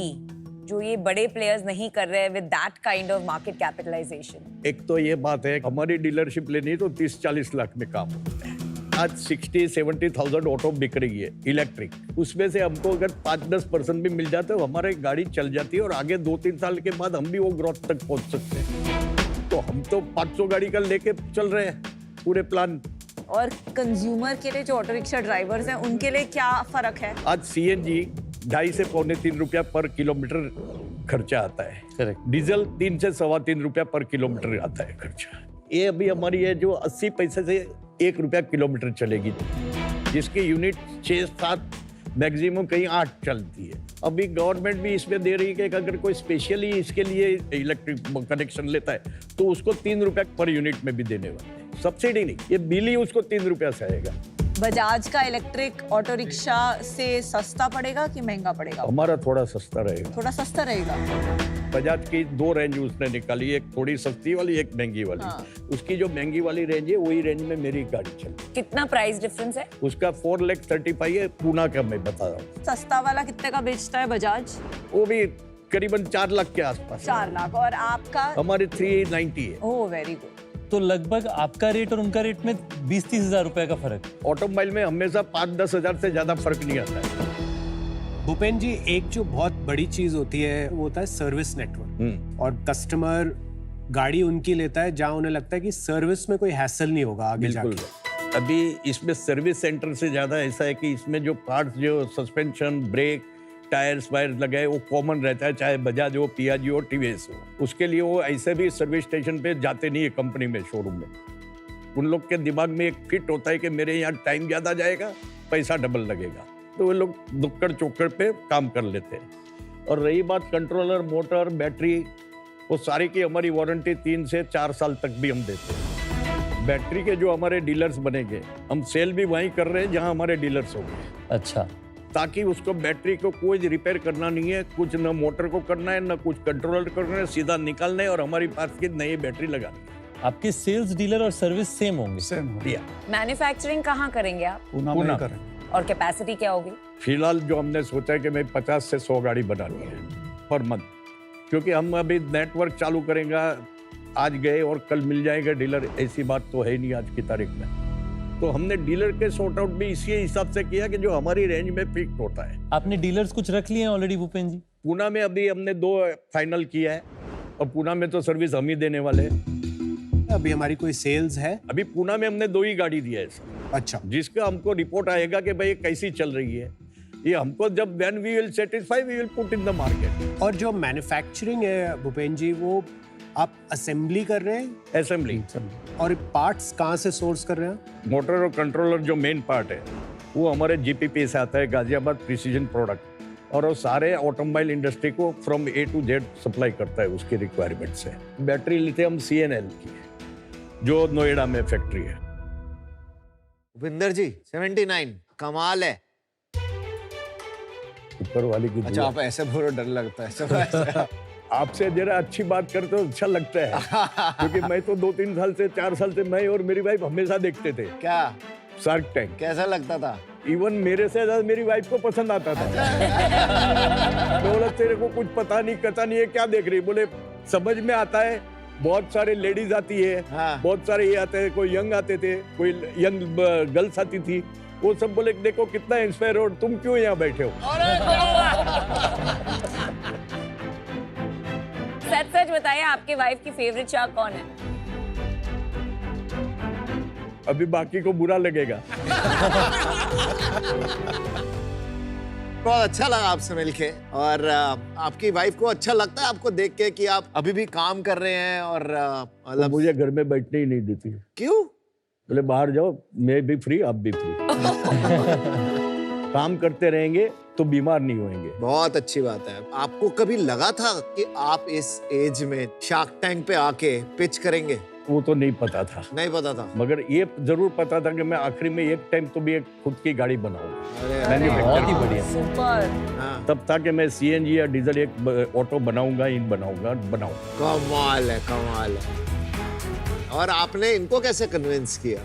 जो ये बड़े प्लेयर्स नहीं कर रहे with that kind of market capitalization? एक तो ये बात है, हमारी डीलरशिप लेनी तो 30-40 लाख में काम होता है। आज 60-70,000 ऑटो बिक रही है इलेक्ट्रिक, उसमें से हमको अगर 5-10% भी मिल जाते तो हमारी गाड़ी चल जाती है और आगे 2-3 साल के बाद हम भी वो ग्रोथ तक पहुंच सकते हैं। तो हम तो 500 गाड़ी का लेके चल रहे हैं पूरे प्लान। और कंज्यूमर के लिए जो ऑटो रिक्शा ड्राइवर्स हैं उनके लिए क्या फर्क है? आज CNG 2.5 से पौने 3 रुपया पर किलोमीटर खर्चा आता है। करेक्ट। डीजल 3 से सवा 3 रुपया पर किलोमीटर आता है खर्चा। ये अभी हमारी है जो 80 पैसे से 1 रुपया किलोमीटर चलेगी, जिसकी यूनिट 6-7 मैक्सिमम कहीं 8 चलती है। अभी गवर्नमेंट भी इसमें दे रही है कि अगर कोई स्पेशली इसके लिए इलेक्ट्रिक कनेक्शन लेता है तो उसको 3 रुपया पर यूनिट में भी देने वाले हैं। सब्सिडी नहीं, ये बिल ही उसको 3 रुपया से आएगा। बजाज का इलेक्ट्रिक ऑटो रिक्शा से सस्ता पड़ेगा कि महंगा पड़ेगा? हमारा थोड़ा सस्ता रहेगा। थोड़ा सस्ता रहेगा। बजाज की 2 रेंज उसने निकाली, एक थोड़ी सस्ती वाली, एक महंगी वाली। हाँ। उसकी जो महंगी वाली रेंज है वही रेंज में मेरी गाड़ी चलती। कितना प्राइस डिफरेंस है? उसका 4,35,000 है, पूना का मैं बता रहा हूँ। सस्ता वाला कितने का बेचता है बजाज? वो भी करीबन 4 लाख के आसपास। 4 लाख। और आपका? हमारे 390 है। Oh very good. तो लगभग आपका रेट और उनका रेट में 20-30 हजार रुपए का फर्क। ऑटोमोबाइल में हमेशा 5-10 हजार से ज्यादा फर्क नहीं आता है। भूपेन जी, एक जो बहुत बड़ी चीज होती है वो होता है सर्विस नेटवर्क। और कस्टमर गाड़ी उनकी लेता है जहां उन्हें लगता है कि सर्विस में कोई हैसल नहीं होगा आगे जाके। अभी इसमें सर्विस सेंटर से ज्यादा ऐसा है कि इसमें जो पार्ट्स, जो सस्पेंशन, ब्रेक, टायर्स वायर्स लगाए, वो कॉमन रहता है, चाहे बजाज हो, पियाजी हो, टीवीएस हो। उसके लिए वो ऐसे भी सर्विस स्टेशन पे जाते नहीं है कंपनी में, शोरूम में। उन लोग के दिमाग में एक फिट होता है कि मेरे यहाँ टाइम ज्यादा जाएगा, पैसा डबल लगेगा, तो वो लोग दुक्कड़ चौकड़ पे काम कर लेते हैं। और रही बात कंट्रोलर, मोटर, बैटरी, वो सारी की हमारी वारंटी 3 से 4 साल तक भी हम देते हैं। बैटरी के जो हमारे डीलर्स बनेंगे, हम सेल भी वहीं कर रहे हैं जहाँ हमारे डीलर्स होंगे। अच्छा। ताकि उसको बैटरी को कोई रिपेयर करना नहीं है, कुछ न मोटर को करना है, न कुछ कंट्रोलर करना है, सीधा निकालना है और हमारी पास की नई बैटरी लगानी है। आपके सेल्स, डीलर और सर्विस सेम होंगे? सेम होगा। मैन्युफैक्चरिंग कहाँ करेंगे आप? पूना में करेंगे। और कैपेसिटी क्या होगी? फिलहाल जो हमने सोचा है कि मैं 50 से 100 गाड़ी बनानी है पर मंथ, क्योंकि हम अभी नेटवर्क चालू करेंगे, आज गए और कल मिल जाएगा डीलर, ऐसी बात तो है नहीं आज की तारीख में। तो हमने डीलर के सॉर्ट आउट भी इसी हिसाब से किया कि जो हमारी रेंज में फिट होता है। आपने डीलर्स कुछ रख लिए हैं ऑलरेडी भूपेन जी? पूना में अभी हमने 2 फाइनल किया है और पूना में तो सर्विस हम ही देने वाले हैं। अभी हमारी कोई सेल्स है? अभी पूना में हमने 2 ही गाड़ी दिया है सर। अच्छा। जिसका हमको रिपोर्ट आएगा कि भाई कैसी चल रही है, ये हमको जब when we will satisfy we will put in the market. और जो मैन्युफैक्चरिंग है भूपेन जी, वो आप असेंबली कर रहे हैं? असेंबली। और पार्ट्स कहाँ से सोर्स कर रहे हैं? मोटर और कंट्रोलर जो मेन पार्ट है वो हमारे GPP से आता है, गाजियाबाद प्रिसीजन प्रोडक्ट, और वो सारे ऑटोमोबाइल इंडस्ट्री को from A to Z supply करता है उसकी रिक्वायरमेंट से। बैटरी लेते हम CNL की, जो नोएडा में फैक्ट्री है। भूपिंदर जी 79 कमाल है। ऊपर वाले की अच्छा, आप ऐसे बोलो, डर लगता है। आपसे जरा अच्छी बात करते तो अच्छा लगता है क्योंकि मैं तो 2-3 साल से 4 साल से मैं और मेरी वाइफ हमेशा देखते थे क्या शार्क टैंक। कैसा लगता था? इवन मेरे से ज्यादा मेरी वाइफ को पसंद आता था। मैं बोला तेरे को कुछ पता नहीं है क्या देख रही, बोले समझ में आता है, बहुत सारे लेडीज आती है, हाँ। बहुत सारे ये आते हैं, कोई यंग आते थे, कोई यंग गर्ल्स आती थी, वो सब बोले देखो कितना इंस्पायर हो, तुम क्यों यहाँ बैठे हो। सच सच बताइए, आपके वाइफ की फेवरेट शार्क कौन है? अभी बाकी को बुरा लगेगा। बहुत अच्छा लगा आपसे मिलके, और आपकी वाइफ को अच्छा लगता है आपको देख के कि आप अभी भी काम कर रहे हैं, और मतलब मुझे घर में बैठने ही नहीं देती। क्यों? बोले बाहर जाओ, मैं भी फ्री, आप भी फ्री। काम करते रहेंगे तो बीमार नहीं होंगे। बहुत अच्छी बात है। आपको कभी लगा था कि आप इस एज में शार्क टैंक पे आके पिच करेंगे? वो तो नहीं पता था। नहीं पता था, मगर ये जरूर पता था कि मैं आखिरी में एक टाइम तो भी एक खुद की गाड़ी बनाऊंगा। अरे बहुत ही बढ़िया। सुपर। हाँ, तब था कि मैं सीएनजी या डीजल एक ऑटो बनाऊंगा। कमाल है, कमाल है। और आपने इनको कैसे कन्विंस किया?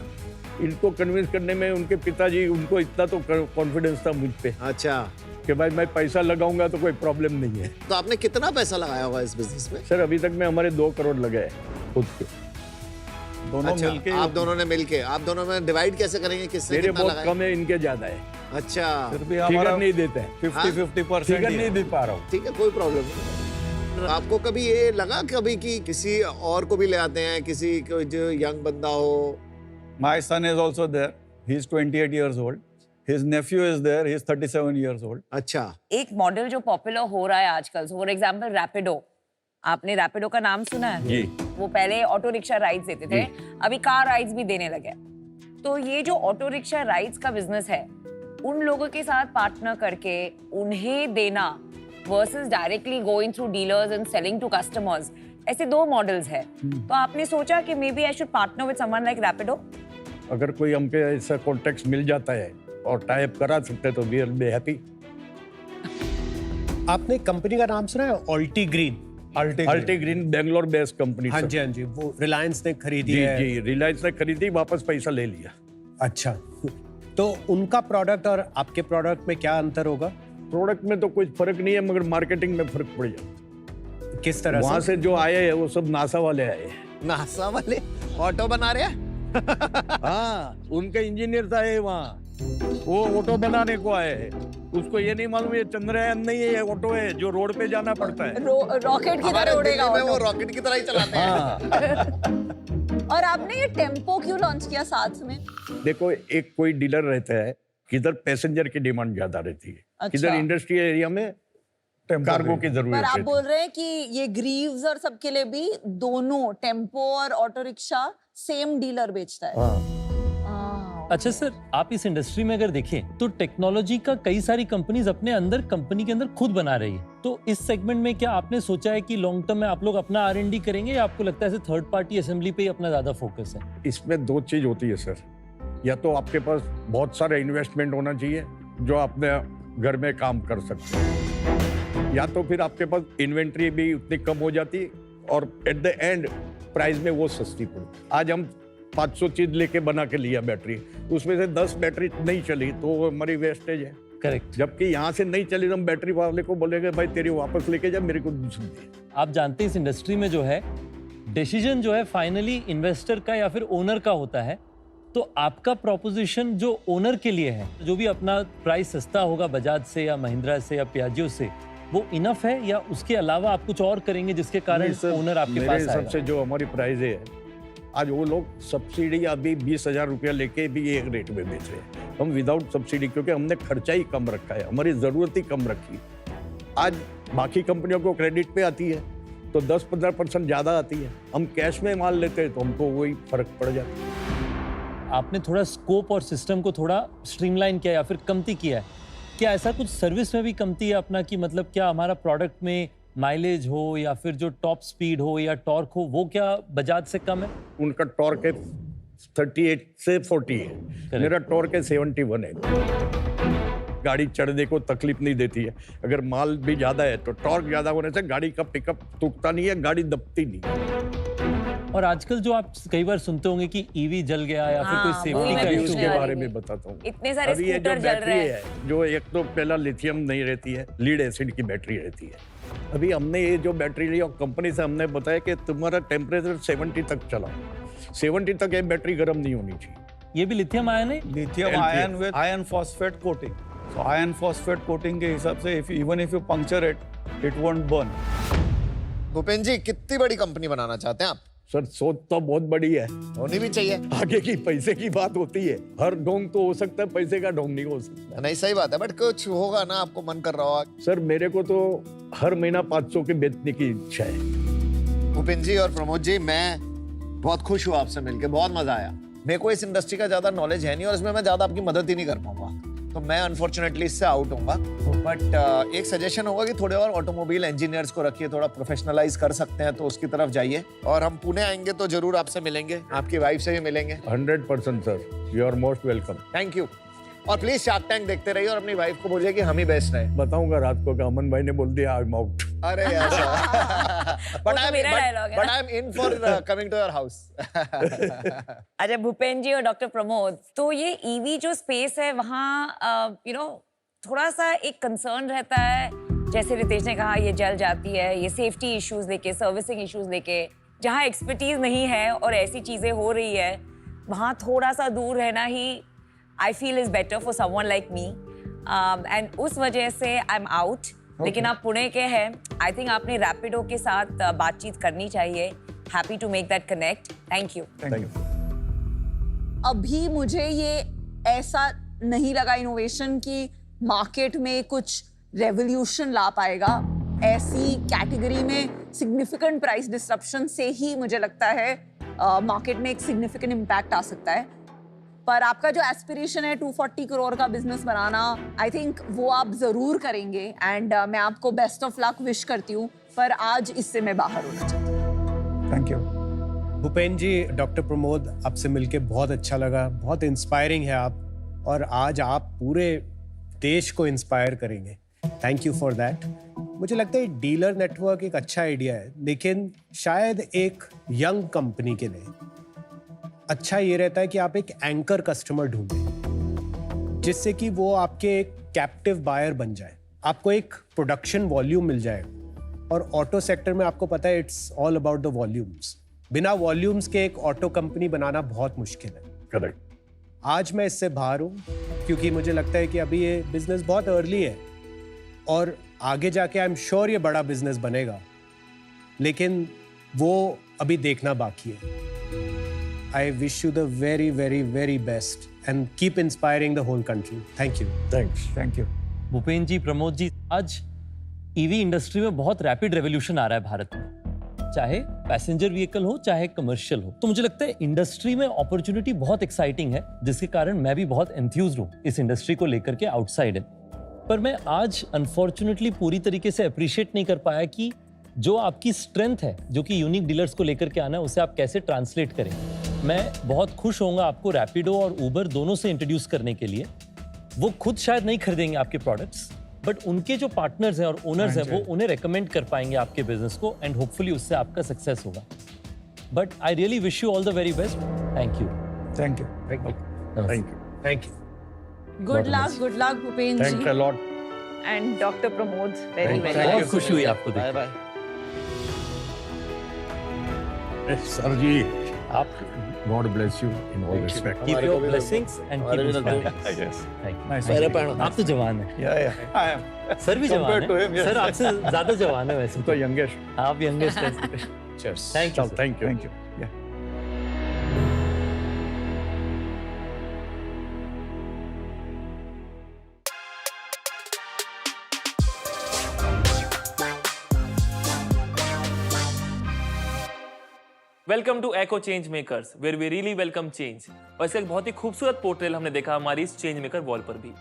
इनको कन्विंस करने में उनके पिताजी, उनको इतना तो कॉन्फिडेंस था मुझ पे अच्छा, कि भाई मैं पैसा लगाऊंगा तो कोई प्रॉब्लम नहीं है। तो आपने कितना पैसा लगाया होगा इस बिजनेस में? सर अभी तक में हमारे 2 करोड़ लगे खुद के। दोनों मिलके? आप दोनों ने मिलके, आप दोनों में डिवाइड कैसे करेंगे, किसने मेरे कितना बहुत लगाया? कम है, इनके ज्यादा है। अच्छा, फिगर नहीं देते हैं, 50-50% फिगर नहीं दे पा रहा हूँ। ठीक है, कोई प्रॉब्लम नहीं। आपको कभी ये लगा कभी कि किसी और को भी ले आते हैं, किसी को जो यंग बंदा हो? My son is also there. He's 28 years old. His nephew is there. He's 37 years old. अच्छा, एक मॉडल जो पॉपुलर हो रहा है आजकल, फॉर एग्जांपल रैपिडो। आपने रैपिडो का नाम सुना है? जी। वो पहले ऑटो रिक्शा राइड्स देते थे, अभी कार राइड्स भी देने लगे। तो ये जो ऑटो रिक्शा राइड्स का बिजनेस है, उन लोगों के साथ पार्टनर करके उन्हें देना versus directly going through dealers and selling to customers, ऐसे 2 मॉडल्स है। तो आपने सोचा कि maybe I should partner with someone like Rapido? अगर कोई हमके ऐसा कॉन्टेक्ट मिल जाता है और टाइप करा सकते हैं तो वी विल बी हैप्पी। आपने कंपनी का नाम सुना है? ऑल्टी green. अल्टी green Bangalore based company. हाँ जी, हाँ जी, वो रिलायंस ने खरीदी जी है। जी, रिलायंस ने खरीदी, वापस पैसा ले लिया। अच्छा, तो उनका प्रोडक्ट और आपके प्रोडक्ट में क्या अंतर होगा? प्रोडक्ट में तो कोई फर्क नहीं है, मगर मार्केटिंग में फर्क पड़ जाता। किस तरह वहां से जो आए हैं वो सब नासा वाले आए हैं। नासा वाले ऑटो बना रहे हैं? हाँ, उनका इंजीनियर था ये वहाँ, वो ऑटो बनाने को आए हैं। उसको ये नहीं मालूम ये चंद्रयान नहीं है, ये ऑटो है जो रोड पे जाना पड़ता है। रॉकेट की हमारे तरह उड़ेगा दिल्ली में वो ऑटो। रॉकेट की तरह ही चलाते हैं। हाँ। और आपने ये टेम्पो क्यों लॉन्च किया साथ में? देखो, एक कोई डीलर रहता है, किधर पैसेंजर की डिमांड ज्यादा रहती है, अच्छा। किधर इंडस्ट्रियल एरिया में कार्गो की जरूरत पर आप रहती बोल रहे हैं कि ये ग्रीव्स और सबके लिए भी दोनों टेम्पो और ऑटो रिक्शा सेम डीलर बेचता है। हाँ। अच्छा सर, आप इस इंडस्ट्री में अगर देखें तो टेक्नोलॉजी का कई सारी कंपनीज अपने अंदर कंपनी के अंदर खुद बना रही है। तो इस सेगमेंट में क्या आपने सोचा है कि लॉन्ग टर्म में आप लोग अपना R&D करेंगे, या आपको लगता है थर्ड पार्टी असेंबली पे ही अपना ज्यादा फोकस है? इसमें 2 चीज होती है सर। या तो आपके पास बहुत सारा इन्वेस्टमेंट होना चाहिए जो अपने घर में काम कर सकते हैं, या तो फिर आपके पास इन्वेंट्री भी उतनी कम हो जाती है और एट द एंड प्राइस में वो सस्ती पड़ती। आज हम 500 चीज लेके बना के लिया बैटरी, उसमें से 10 बैटरी नहीं चली तो वो हमारी वेस्टेज है। करेक्ट। जबकि यहाँ से नहीं चली तो हम बैटरी वाले को बोलेंगे भाई तेरी वापस लेके जा, मेरे को दूसरी दे। आप जानते हैं इस इंडस्ट्री में जो है डिसीजन जो है फाइनली इन्वेस्टर का या फिर ओनर का होता है। तो आपका प्रोपोजिशन जो ओनर के लिए है, जो भी अपना प्राइस सस्ता होगा बजाज से या महिंद्रा से या पियाजियो से, वो इनफ है, या उसके अलावा आप कुछ और करेंगे जिसके कारण ओनर आपके पास आएगा? सबसे जो हमारी प्राइस है, आज वो लोग सब्सिडी अभी 20,000 रुपया लेके भी एक रेट में बेच रहे हैं, हम विदाउट सब्सिडी, क्योंकि हमने खर्चा ही कम रखा है, हमारी जरूरत ही कम रखी है। आज बाकी कंपनियों को क्रेडिट पे आती है तो 10-15% ज्यादा आती है, हम कैश में माल लेते हैं तो हमको वही फर्क पड़ जाता है। आपने थोड़ा स्कोप और सिस्टम को थोड़ा स्ट्रीमलाइन किया या फिर कमती किया है। क्या ऐसा कुछ सर्विस में भी कमती है अपना, कि मतलब क्या हमारा प्रोडक्ट में माइलेज हो या फिर जो टॉप स्पीड हो या टॉर्क हो, वो क्या बजाज से कम है? उनका टॉर्क है 38 से 40 है, मेरा टॉर्क है 71 है। गाड़ी चढ़ने को तकलीफ नहीं देती है। अगर माल भी ज़्यादा है तो टॉर्क ज़्यादा होने से गाड़ी का पिकअप टूटता नहीं है, गाड़ी दबती नहीं। और आजकल जो आप कई बार सुनते होंगे कि ईवी जल गया या फिर कोई हाँ, सेफ्टी वही का मैं इशू, पूछने उसके वाली बारे थी। में बताता हूँ। इतने सारे अभी ये जो स्कूटर जल बैटरी रहे है, जो एक तो पहला लिथियम नहीं रहती है, लीड एसिड की बैटरी रहती है। अभी हमने ये जो बैटरी ली और कंपनी से हमने बताया कि तुम्हारा टेम्परेचर 70 तक चला, 70 तक ये बैटरी गर्म नहीं होनी चाहिए। ये भी लिथियम आयन है? Lithium LPF. Ion with iron phosphate coating. So iron phosphate coating के हिसाब से even if you puncture it won't burn. Bhupen ji, कितनी बड़ी कंपनी बनाना चाहते हैं आप? सर सोच तो बहुत बड़ी है, होनी भी चाहिए। आगे की पैसे की बात होती है। हर ढोंग तो हो सकता है, पैसे का ढोंग नहीं हो सकता। नहीं, सही बात है, बट कुछ होगा ना, आपको मन कर रहा होगा। सर मेरे को तो हर महीना 500 के बेचने की इच्छा है। भूपेन जी और प्रमोद जी, मैं बहुत खुश हूँ आपसे मिलकर, बहुत मजा आया। मेरे को इस इंडस्ट्री का ज्यादा नॉलेज है नहीं और इसमें मैं ज्यादा आपकी मदद ही नहीं कर पाऊंगा, तो मैं अनफॉर्चुनेटली इससे आउट होऊंगा। बट एक सजेशन होगा कि थोड़े और ऑटोमोबाइल इंजीनियर्स को रखिए, थोड़ा प्रोफेशनलाइज कर सकते हैं तो उसकी तरफ जाइए। और हम पुणे आएंगे तो जरूर आपसे मिलेंगे, आपकी वाइफ से भी मिलेंगे। 100% sir, you are most welcome. Thank you. और प्लीज शार्क टैंक देखते रहिए और अपनी वाइफ को बोलिए कि हम ही बेस्ट रहे। बताऊंगा रात को कि अमन भाई ने बोल दिया आई एम आउट। अरे यार वो तो मेरा dialogue है बट ना। I am in for coming to your house. अच्छा भूपेन जी और डॉक्टर प्रमोद, तो ये ईवी जो स्पेस है वहाँ थोड़ा सा एक कंसर्न रहता है, जैसे रितेश ने कहा ये जल जाती है, ये सेफ्टी इश्यूज लेके, सर्विसिंग इश्यूज लेके, जहाँ एक्सपर्टीज नहीं है और ऐसी चीजें हो रही है, वहाँ थोड़ा सा दूर रहना ही I feel is better for someone like me, and उस वजह से आई एम आउट। लेकिन आप पुणे के हैं, आई थिंक आपने रैपिडो के साथ बातचीत करनी चाहिए। Happy to make that connect. Thank you. अभी मुझे ये ऐसा नहीं लगा इनोवेशन कि मार्केट में कुछ रेवोल्यूशन ला पाएगा। ऐसी कैटेगरी में सिग्निफिकेंट प्राइस डिसरप्शन से ही मुझे लगता है मार्केट में एक सिग्निफिकेंट इम्पैक्ट आ सकता है। पर आपका जो एस्पिरेशन है 240 करोड़ का बिजनेस बनाना, आई थिंक वो आप जरूर करेंगे एंड मैं आपको बेस्ट ऑफ लक विश करती हूँ, पर आज इससे मैं बाहर होना चाहती हूँ। Thank you. Bhupen ji, doctor Pramod, आपसे मिलके बहुत अच्छा लगा, बहुत इंस्पायरिंग है आप, और आज आप पूरे देश को इंस्पायर करेंगे। Thank you for that. मुझे लगता है डीलर नेटवर्क एक अच्छा आइडिया है, लेकिन शायद एक यंग कंपनी के लिए अच्छा ये रहता है कि आप एक एंकर कस्टमर ढूंढें, जिससे कि वो आपके एक कैप्टिव बायर बन जाए, आपको एक प्रोडक्शन वॉल्यूम मिल जाएगा। और ऑटो सेक्टर में आपको पता है it's all about the volumes. बिना वॉल्यूम्स के एक ऑटो कंपनी बनाना बहुत मुश्किल है। करेक्ट। आज मैं इससे बाहर हूँ क्योंकि मुझे लगता है कि अभी ये बिजनेस बहुत अर्ली है और आगे जाके आई एम श्योर ये बड़ा बिजनेस बनेगा, लेकिन वो अभी देखना बाकी है। I wish you the very, very, very best and keep inspiring the whole country. Thank you. Thanks. Thank you. Bhupen ji, Pramod ji, आज ईवी इंडस्ट्री में बहुत रैपिड रेवोल्यूशन आ रहा है भारत में, चाहे पैसेंजर व्हीकल हो चाहे कमर्शियल हो। तो मुझे लगता है इंडस्ट्री में अपॉर्चुनिटी बहुत एक्साइटिंग है, जिसके कारण मैं भी बहुत एंथ्यूज्ड हूँ इस इंडस्ट्री को लेकर के आउटसाइड इन। पर मैं आज अनफॉर्चुनेटली पूरी तरीके से अप्रिशिएट नहीं कर पाया कि जो आपकी स्ट्रेंथ है, जो कि यूनिक डीलर्स को लेकर के आना है, उसे आप कैसे ट्रांसलेट करें। मैं बहुत खुश होऊंगा आपको रैपिडो और उबर दोनों से इंट्रोड्यूस करने के लिए। वो खुद शायद नहीं खरीदेंगे आपके प्रोडक्ट्स, बट उनके जो पार्टनर्स हैं और ओनर्स हैं, वो उन्हें रेकमेंड कर पाएंगे आपके बिजनेस को, एंड होपफुली उससे आपका सक्सेस होगा। But I really wish you all the very best. Thank you. Thank you. Thank you. Thank you. Good luck Bhupen Thanks ji a lot. And doctor Pramod, very Thank very you. बहुत खुशी हुई आपको देख। Bye bye. Sir जी, आप God bless you in all respect. Keep your blessings and keep inspiring. Yes. Thank you. Nice. मेरे पैर आप तो जवान हैं। आई एम सर भी जवान Compared to him, हैं। yes. सर आपसे ज्यादा जवान है वैसे तो youngest. आप यंगेस्ट हैं। Cheers. Thank you. Thank you. Thank you. Welcome to eco change makers, where we really welcome change. और इसका एक बहुत ही खूबसूरत पोर्ट्रेल हमने देखा हमारी इस चेंज मेकर वॉल पर भी।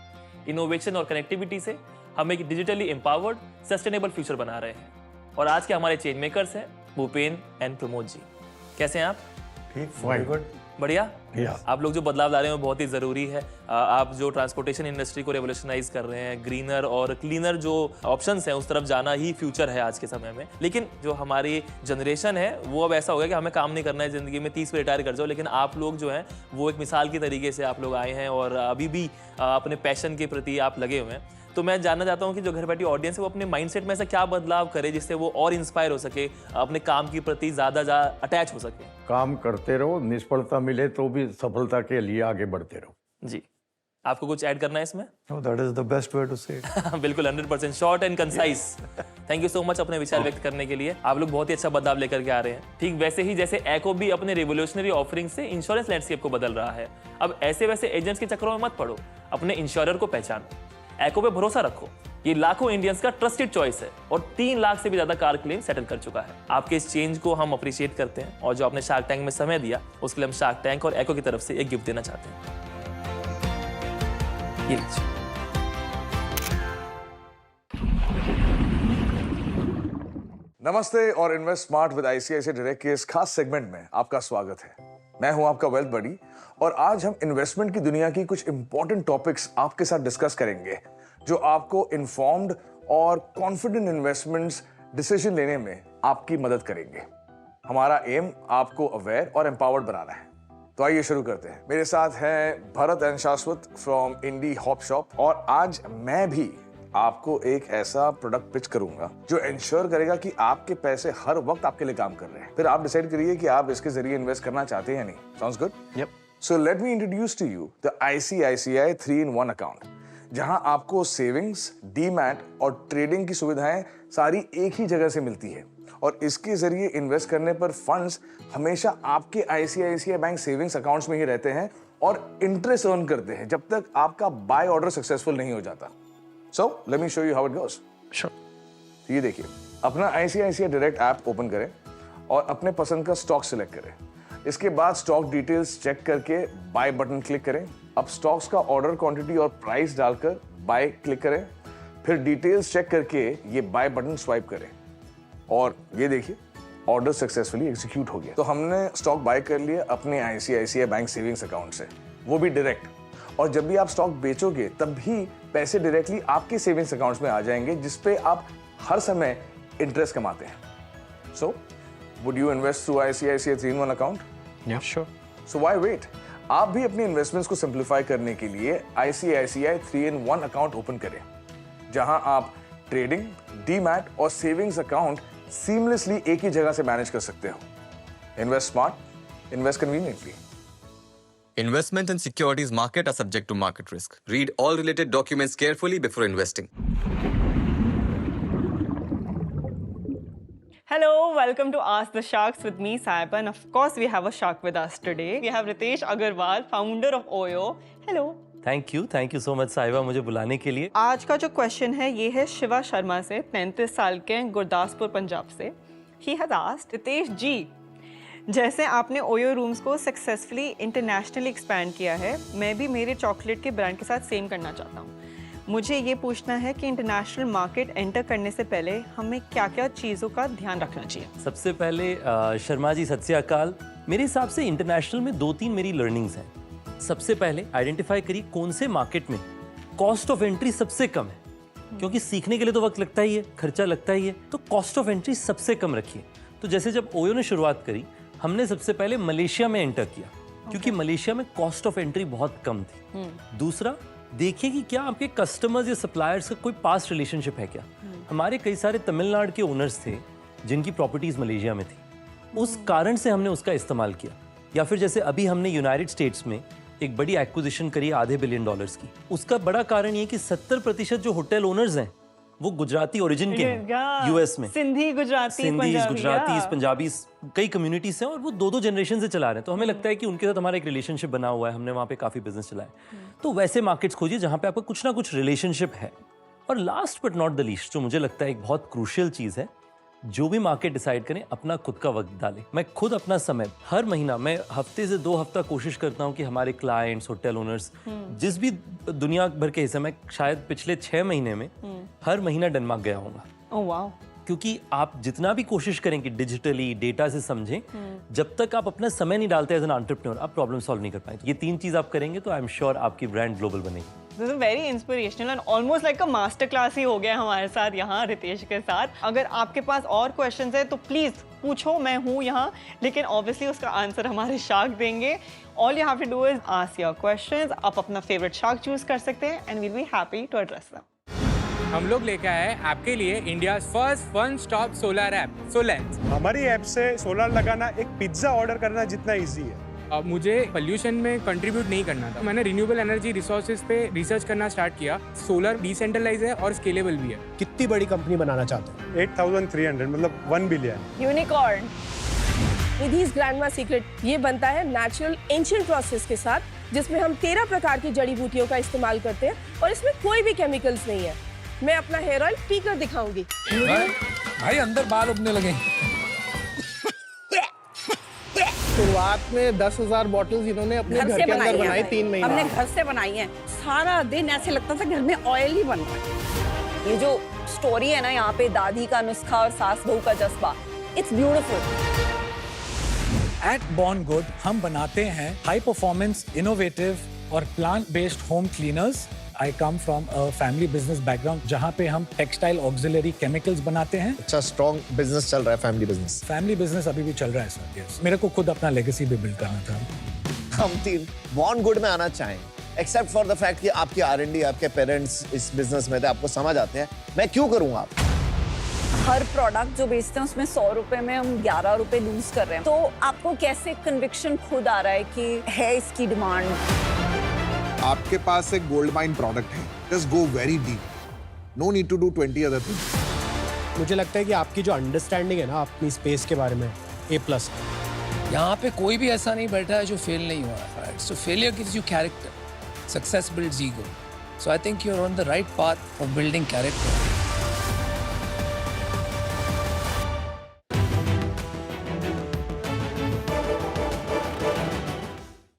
इनोवेशन और कनेक्टिविटी से हम एक डिजिटली एम्पावर्ड सस्टेनेबल फ्यूचर बना रहे हैं। और आज के हमारे चेंज मेकर्स हैं भूपेन एंड प्रमोद जी। कैसे हैं आप? ठीक, वेरी गुड। बढ़िया। आप लोग जो बदलाव ला रहे हैं वो बहुत ही ज़रूरी है। आप जो ट्रांसपोर्टेशन इंडस्ट्री को रेवोल्यूशनाइज कर रहे हैं, ग्रीनर और क्लीनर जो ऑप्शंस हैं उस तरफ जाना ही फ्यूचर है आज के समय में। लेकिन जो हमारी जनरेशन है वो अब ऐसा हो गया कि हमें काम नहीं करना है ज़िंदगी में, 30 पे रिटायर कर जाओ। लेकिन आप लोग जो हैं वो एक मिसाल की तरीके से आप लोग आए हैं और अभी भी अपने पैशन के प्रति आप लगे हुए हैं। तो मैं जानना चाहता हूँ कि जो घर बैठी ऑडियंस है वो अपने माइंडसेट में ऐसा क्या बदलाव करे जिससे वो और इंस्पायर हो सके, अपने काम के प्रति ज़्यादा अटैच हो सके। काम करते रहो, निष्फलता मिले तो भी सफलता के लिए आगे बढ़ते रहो। जी, आपको कुछ ऐड करना है इसमें? No, that is the best way to say it. बिल्कुल 100% short and concise. Thank you so much अपने विचार व्यक्त करने के लिए। आप लोग बहुत ही अच्छा बदलाव लेकर के आ रहे हैं। ठीक वैसे ही जैसे एको भी अपने रिवोल्यूशनरी ऑफरिंग से इंश्योरेंस लैंडस्केप को बदल रहा है। अब ऐसे वैसे एजेंट्स के चक्करों में मत पड़ो, अपने इंश्योरर को पहचानो, एको पे भरोसा रखो। ये लाखों इंडियंस का ट्रस्टेड चॉइस है और 3 लाख से भी ज्यादा कार क्लेम सेटल कर चुका है। आपके इस चेंज को हम अप्रिशिएट करते हैं और जो आपने शार्क टैंक में समय दिया उसके लिए हम शार्क टैंक और एको की तरफ से एक गिफ्ट देना चाहते हैं। ये लीजिए। नमस्ते और invest smart with ICICI direct के इस खास सेगमेंट में आपका स्वागत है। मैं हूं आपका वेल्थ बडी और आज हम इन्वेस्टमेंट की दुनिया की कुछ इंपॉर्टेंट टॉपिक्स आपके साथ डिस्कस करेंगे जो आपको इन्फॉर्म्ड और कॉन्फिडेंट इन्वेस्टमेंट्स डिसीजन लेने में आपकी मदद करेंगे। हमारा एम आपको अवेयर और एम्पावर्ड बनाना है। तो आइए शुरू करते हैं। मेरे साथ हैं भरत एंड शाश्वत फ्रॉम इंडी हॉप शॉप और आज मैं भी आपको एक ऐसा प्रोडक्ट पिच करूंगा जो इंश्योर करेगा कि आपके पैसे हर वक्त आपके लिए काम कर रहे हैं। फिर आप डिसाइड करिए कि आप इसके जरिए इन्वेस्ट करना चाहते हैं या नहीं। Sounds good? Yup. So let me introduce to you the ICICI 3-in-1 account, जहां आपको सेविंग्स, डीमैट और ट्रेडिंग की सुविधाएं सारी एक ही जगह से मिलती है और इसके जरिए इन्वेस्ट करने पर फंड्स हमेशा आपके आईसीआईसीआई बैंक सेविंग्स अकाउंट्स में ही रहते हैं और इंटरेस्ट अर्न करते हैं जब तक आपका बाय ऑर्डर सक्सेसफुल नहीं हो जाता। So, let me show you how it goes. Sure. ये देखिए, अपना आईसीआईसीआई डायरेक्ट ऐप ओपन करें और अपने पसंद का स्टॉक सिलेक्ट करें। इसके बाद स्टॉक डिटेल्स चेक करके बाय बटन क्लिक करें। अब स्टॉक्स का ऑर्डर क्वांटिटी और प्राइस डालकर बाय क्लिक करें। फिर डिटेल्स चेक करके ये बाय बटन स्वाइप करें और ये देखिए ऑर्डर सक्सेसफुली एग्जीक्यूट हो गया। तो हमने स्टॉक बाय कर लिया अपने आईसीआईसीआई बैंक सेविंग्स अकाउंट से, वो भी डायरेक्ट। और जब भी आप स्टॉक बेचोगे तब भी पैसे डायरेक्टली आपके सेविंग्स अकाउंट्स में आ जाएंगे जिस पे आप हर समय इंटरेस्ट कमाते हैं। So would you invest through ICICI 3-in-1 account? Yeah, sure. So why wait? आप भी अपनी इन्वेस्टमेंट्स को सिंप्लीफाई करने के लिए आईसीआईसीआई 3-in-1 अकाउंट ओपन करें, जहां आप ट्रेडिंग, डीमैट और सेविंग्स अकाउंट सीमलेसली एक ही जगह से मैनेज कर सकते हो। Invest smart, invest conveniently. Investment and securities market are subject to market risk. Read all related documents carefully before investing. Hello, welcome to Ask the Sharks with me, Saiba, and of course we have a shark with us today. We have Ritesh Agarwal, founder of OYO. Hello. Thank you so much साहिबा मुझे बुलाने के लिए। आज का जो question है ये है शिवा शर्मा से, 35 साल के, गुरदासपुर पंजाब से। He has asked, रितेश जी, जैसे आपने ओयो रूम्स को सक्सेसफुली इंटरनेशनली एक्सपैंड किया है, मैं भी मेरे चॉकलेट के ब्रांड के साथ सेम करना चाहता हूँ। मुझे ये पूछना है कि इंटरनेशनल मार्केट एंटर करने से पहले हमें क्या-क्या चीज़ों का ध्यान रखना चाहिए? सबसे पहले शर्मा जी सत श्री अकाल। मेरे हिसाब से इंटरनेशनल में 2-3 मेरी लर्निंग्स हैं। सबसे पहले आइडेंटिफाई करिए कौन से मार्केट में कॉस्ट ऑफ एंट्री सबसे कम है, क्योंकि सीखने के लिए तो वक्त लगता ही है, खर्चा लगता ही है, तो कॉस्ट ऑफ एंट्री सबसे कम रखिए। तो जैसे जब ओयो ने शुरुआत करी, हमने सबसे पहले मलेशिया में एंटर किया, क्योंकि मलेशिया में कॉस्ट ऑफ एंट्री बहुत कम थी। दूसरा, देखिए कि क्या आपके कस्टमर्स या सप्लायर्स का कोई पास्ट रिलेशनशिप है क्या। हमारे कई सारे तमिलनाडु के ओनर्स थे जिनकी प्रॉपर्टीज मलेशिया में थी, उस कारण से हमने उसका इस्तेमाल किया। या फिर जैसे अभी हमने यूनाइटेड स्टेट्स में एक बड़ी एक्विजिशन करी $500 बिलियन की। उसका बड़ा कारण ये कि 70% जो होटल ओनर्स हैं वो गुजराती ओरिजिन के हैं, यूएस में। सिंधी, गुजराती, पंजाबी कई कम्युनिटीज हैं और वो 2-2 जनरेशन से चला रहे हैं। तो हमें लगता है कि उनके साथ हमारा एक रिलेशनशिप बना हुआ है, हमने वहाँ पे काफ़ी बिजनेस चलाया। तो वैसे मार्केट्स खोजिए जहाँ पे आपका कुछ ना कुछ रिलेशनशिप है। और last but not the least, जो मुझे लगता है एक बहुत क्रूशियल चीज़ है, जो भी मार्केट डिसाइड करें अपना खुद का वक्त डालें। मैं खुद अपना समय हर महीना, मैं हफ्ते से 2 हफ्ता कोशिश करता हूँ कि हमारे क्लाइंट्स, होटल ओनर्स, जिस भी दुनिया भर के हिस्से में, शायद पिछले 6 महीने में हर महीना डेनमार्क गया हूँगा। Oh wow. क्योंकि आप जितना भी कोशिश करेंगे डिजिटली डेटा से समझें, जब तक आप अपना समय नहीं डालते एज एन एंटरप्रेन्योर, आप प्रॉब्लम सॉल्व नहीं कर पाएंगे। ये 3 चीज आप करेंगे तो आई एम श्योर आपकी ब्रांड ग्लोबल बनेगी। This is very inspirational and almost like a master class ही हो गया हमारे साथ यहाँ रितेश के साथ। अगर आपके पास और क्वेश्चंस है तो प्लीज पूछो, मैं हूँ यहाँ, लेकिन ऑब्वियसली उसका आंसर हमारे शार्क देंगे। All you have to do is ask your questions। आप अपना फेवरेट शार्क चूज कर सकते हैं and we'll be happy to address them। हम लोग लेकर आए आपके लिए India first one stop solar app Solence. हमारी ऐप से सोलर लगाना एक पिज्जा ऑर्डर करना जितना इजी है। अब मुझे पोल्यूशन में कंट्रीब्यूट नहीं करना था। मैंने रिन्यूएबल एनर्जी रिसोर्सेज पे रिसर्च करना स्टार्ट किया। सोलर डिसेंट्रलाइज है और स्केलेबल भी है। कितनी बड़ी कंपनी बनाना चाहते हो? 8,300 मतलब 1 billion. Unicorn. Nidhi's grandma secret ये बनता है नेचुरल एंशिएंट प्रोसेस के साथ, जिसमें हम 13 प्रकार की जड़ी बूटियों का इस्तेमाल करते हैं और इसमें कोई भी केमिकल्स नहीं है। मैं अपना हेयर ऑयल पीकर दिखाऊंगी। भाई अंदर बाल उगने लगे। शुरुआत में 10,000 बॉटल्स इन्होंने अपने घर के अंदर बनाई 3 महीने। हमने घर से बनाई है। सारा दिन ऐसे लगता था घर में ऑयल ही बन रहा है। ये जो स्टोरी है ना यहाँ पे, दादी का नुस्खा और सास बहू का जज्बा, it's beautiful. At Born Good हम बनाते हैं हाई परफॉर्मेंस, इनोवेटिव और plant based home cleaners. I come from a family business background जहाँ पे हम टेक्सटाइल ऑक्सिलरी केमिकल्स बनाते हैं। अच्छा स्ट्रॉन्ग बिजनेस चल रहा है, फैमिली बिजनेस। फैमिली बिजनेस अभी भी चल रहा है सर। यस, मेरे को खुद अपना लेगेसी भी बिल्ड करना था। हम 3 बॉर्न गुड में आना चाहें, एक्सेप्ट फॉर द फैक्ट कि आपकी R&D, आपके पेरेंट्स इस बिजनेस में थे, आपको समझ आते हैं। मैं क्यों करूँगा? आप हर प्रोडक्ट जो बेचते हैं उसमें 100 रुपए में हम 11 रुपए लूज कर रहे हैं। तो आपको कैसे कन्विक्शन खुद आ रहा है कि है इसकी डिमांड? आपके पास एक गोल्ड माइन प्रोडक्ट है, just go very deep, no need to do 20 other things. मुझे लगता है कि आपकी जो अंडरस्टैंडिंग है ना अपनी स्पेस के बारे में A+। यहाँ पे कोई भी ऐसा नहीं बैठा है जो फेल नहीं हुआ है। So failure gives you character, success builds ego. So I think you are on the right path of building character.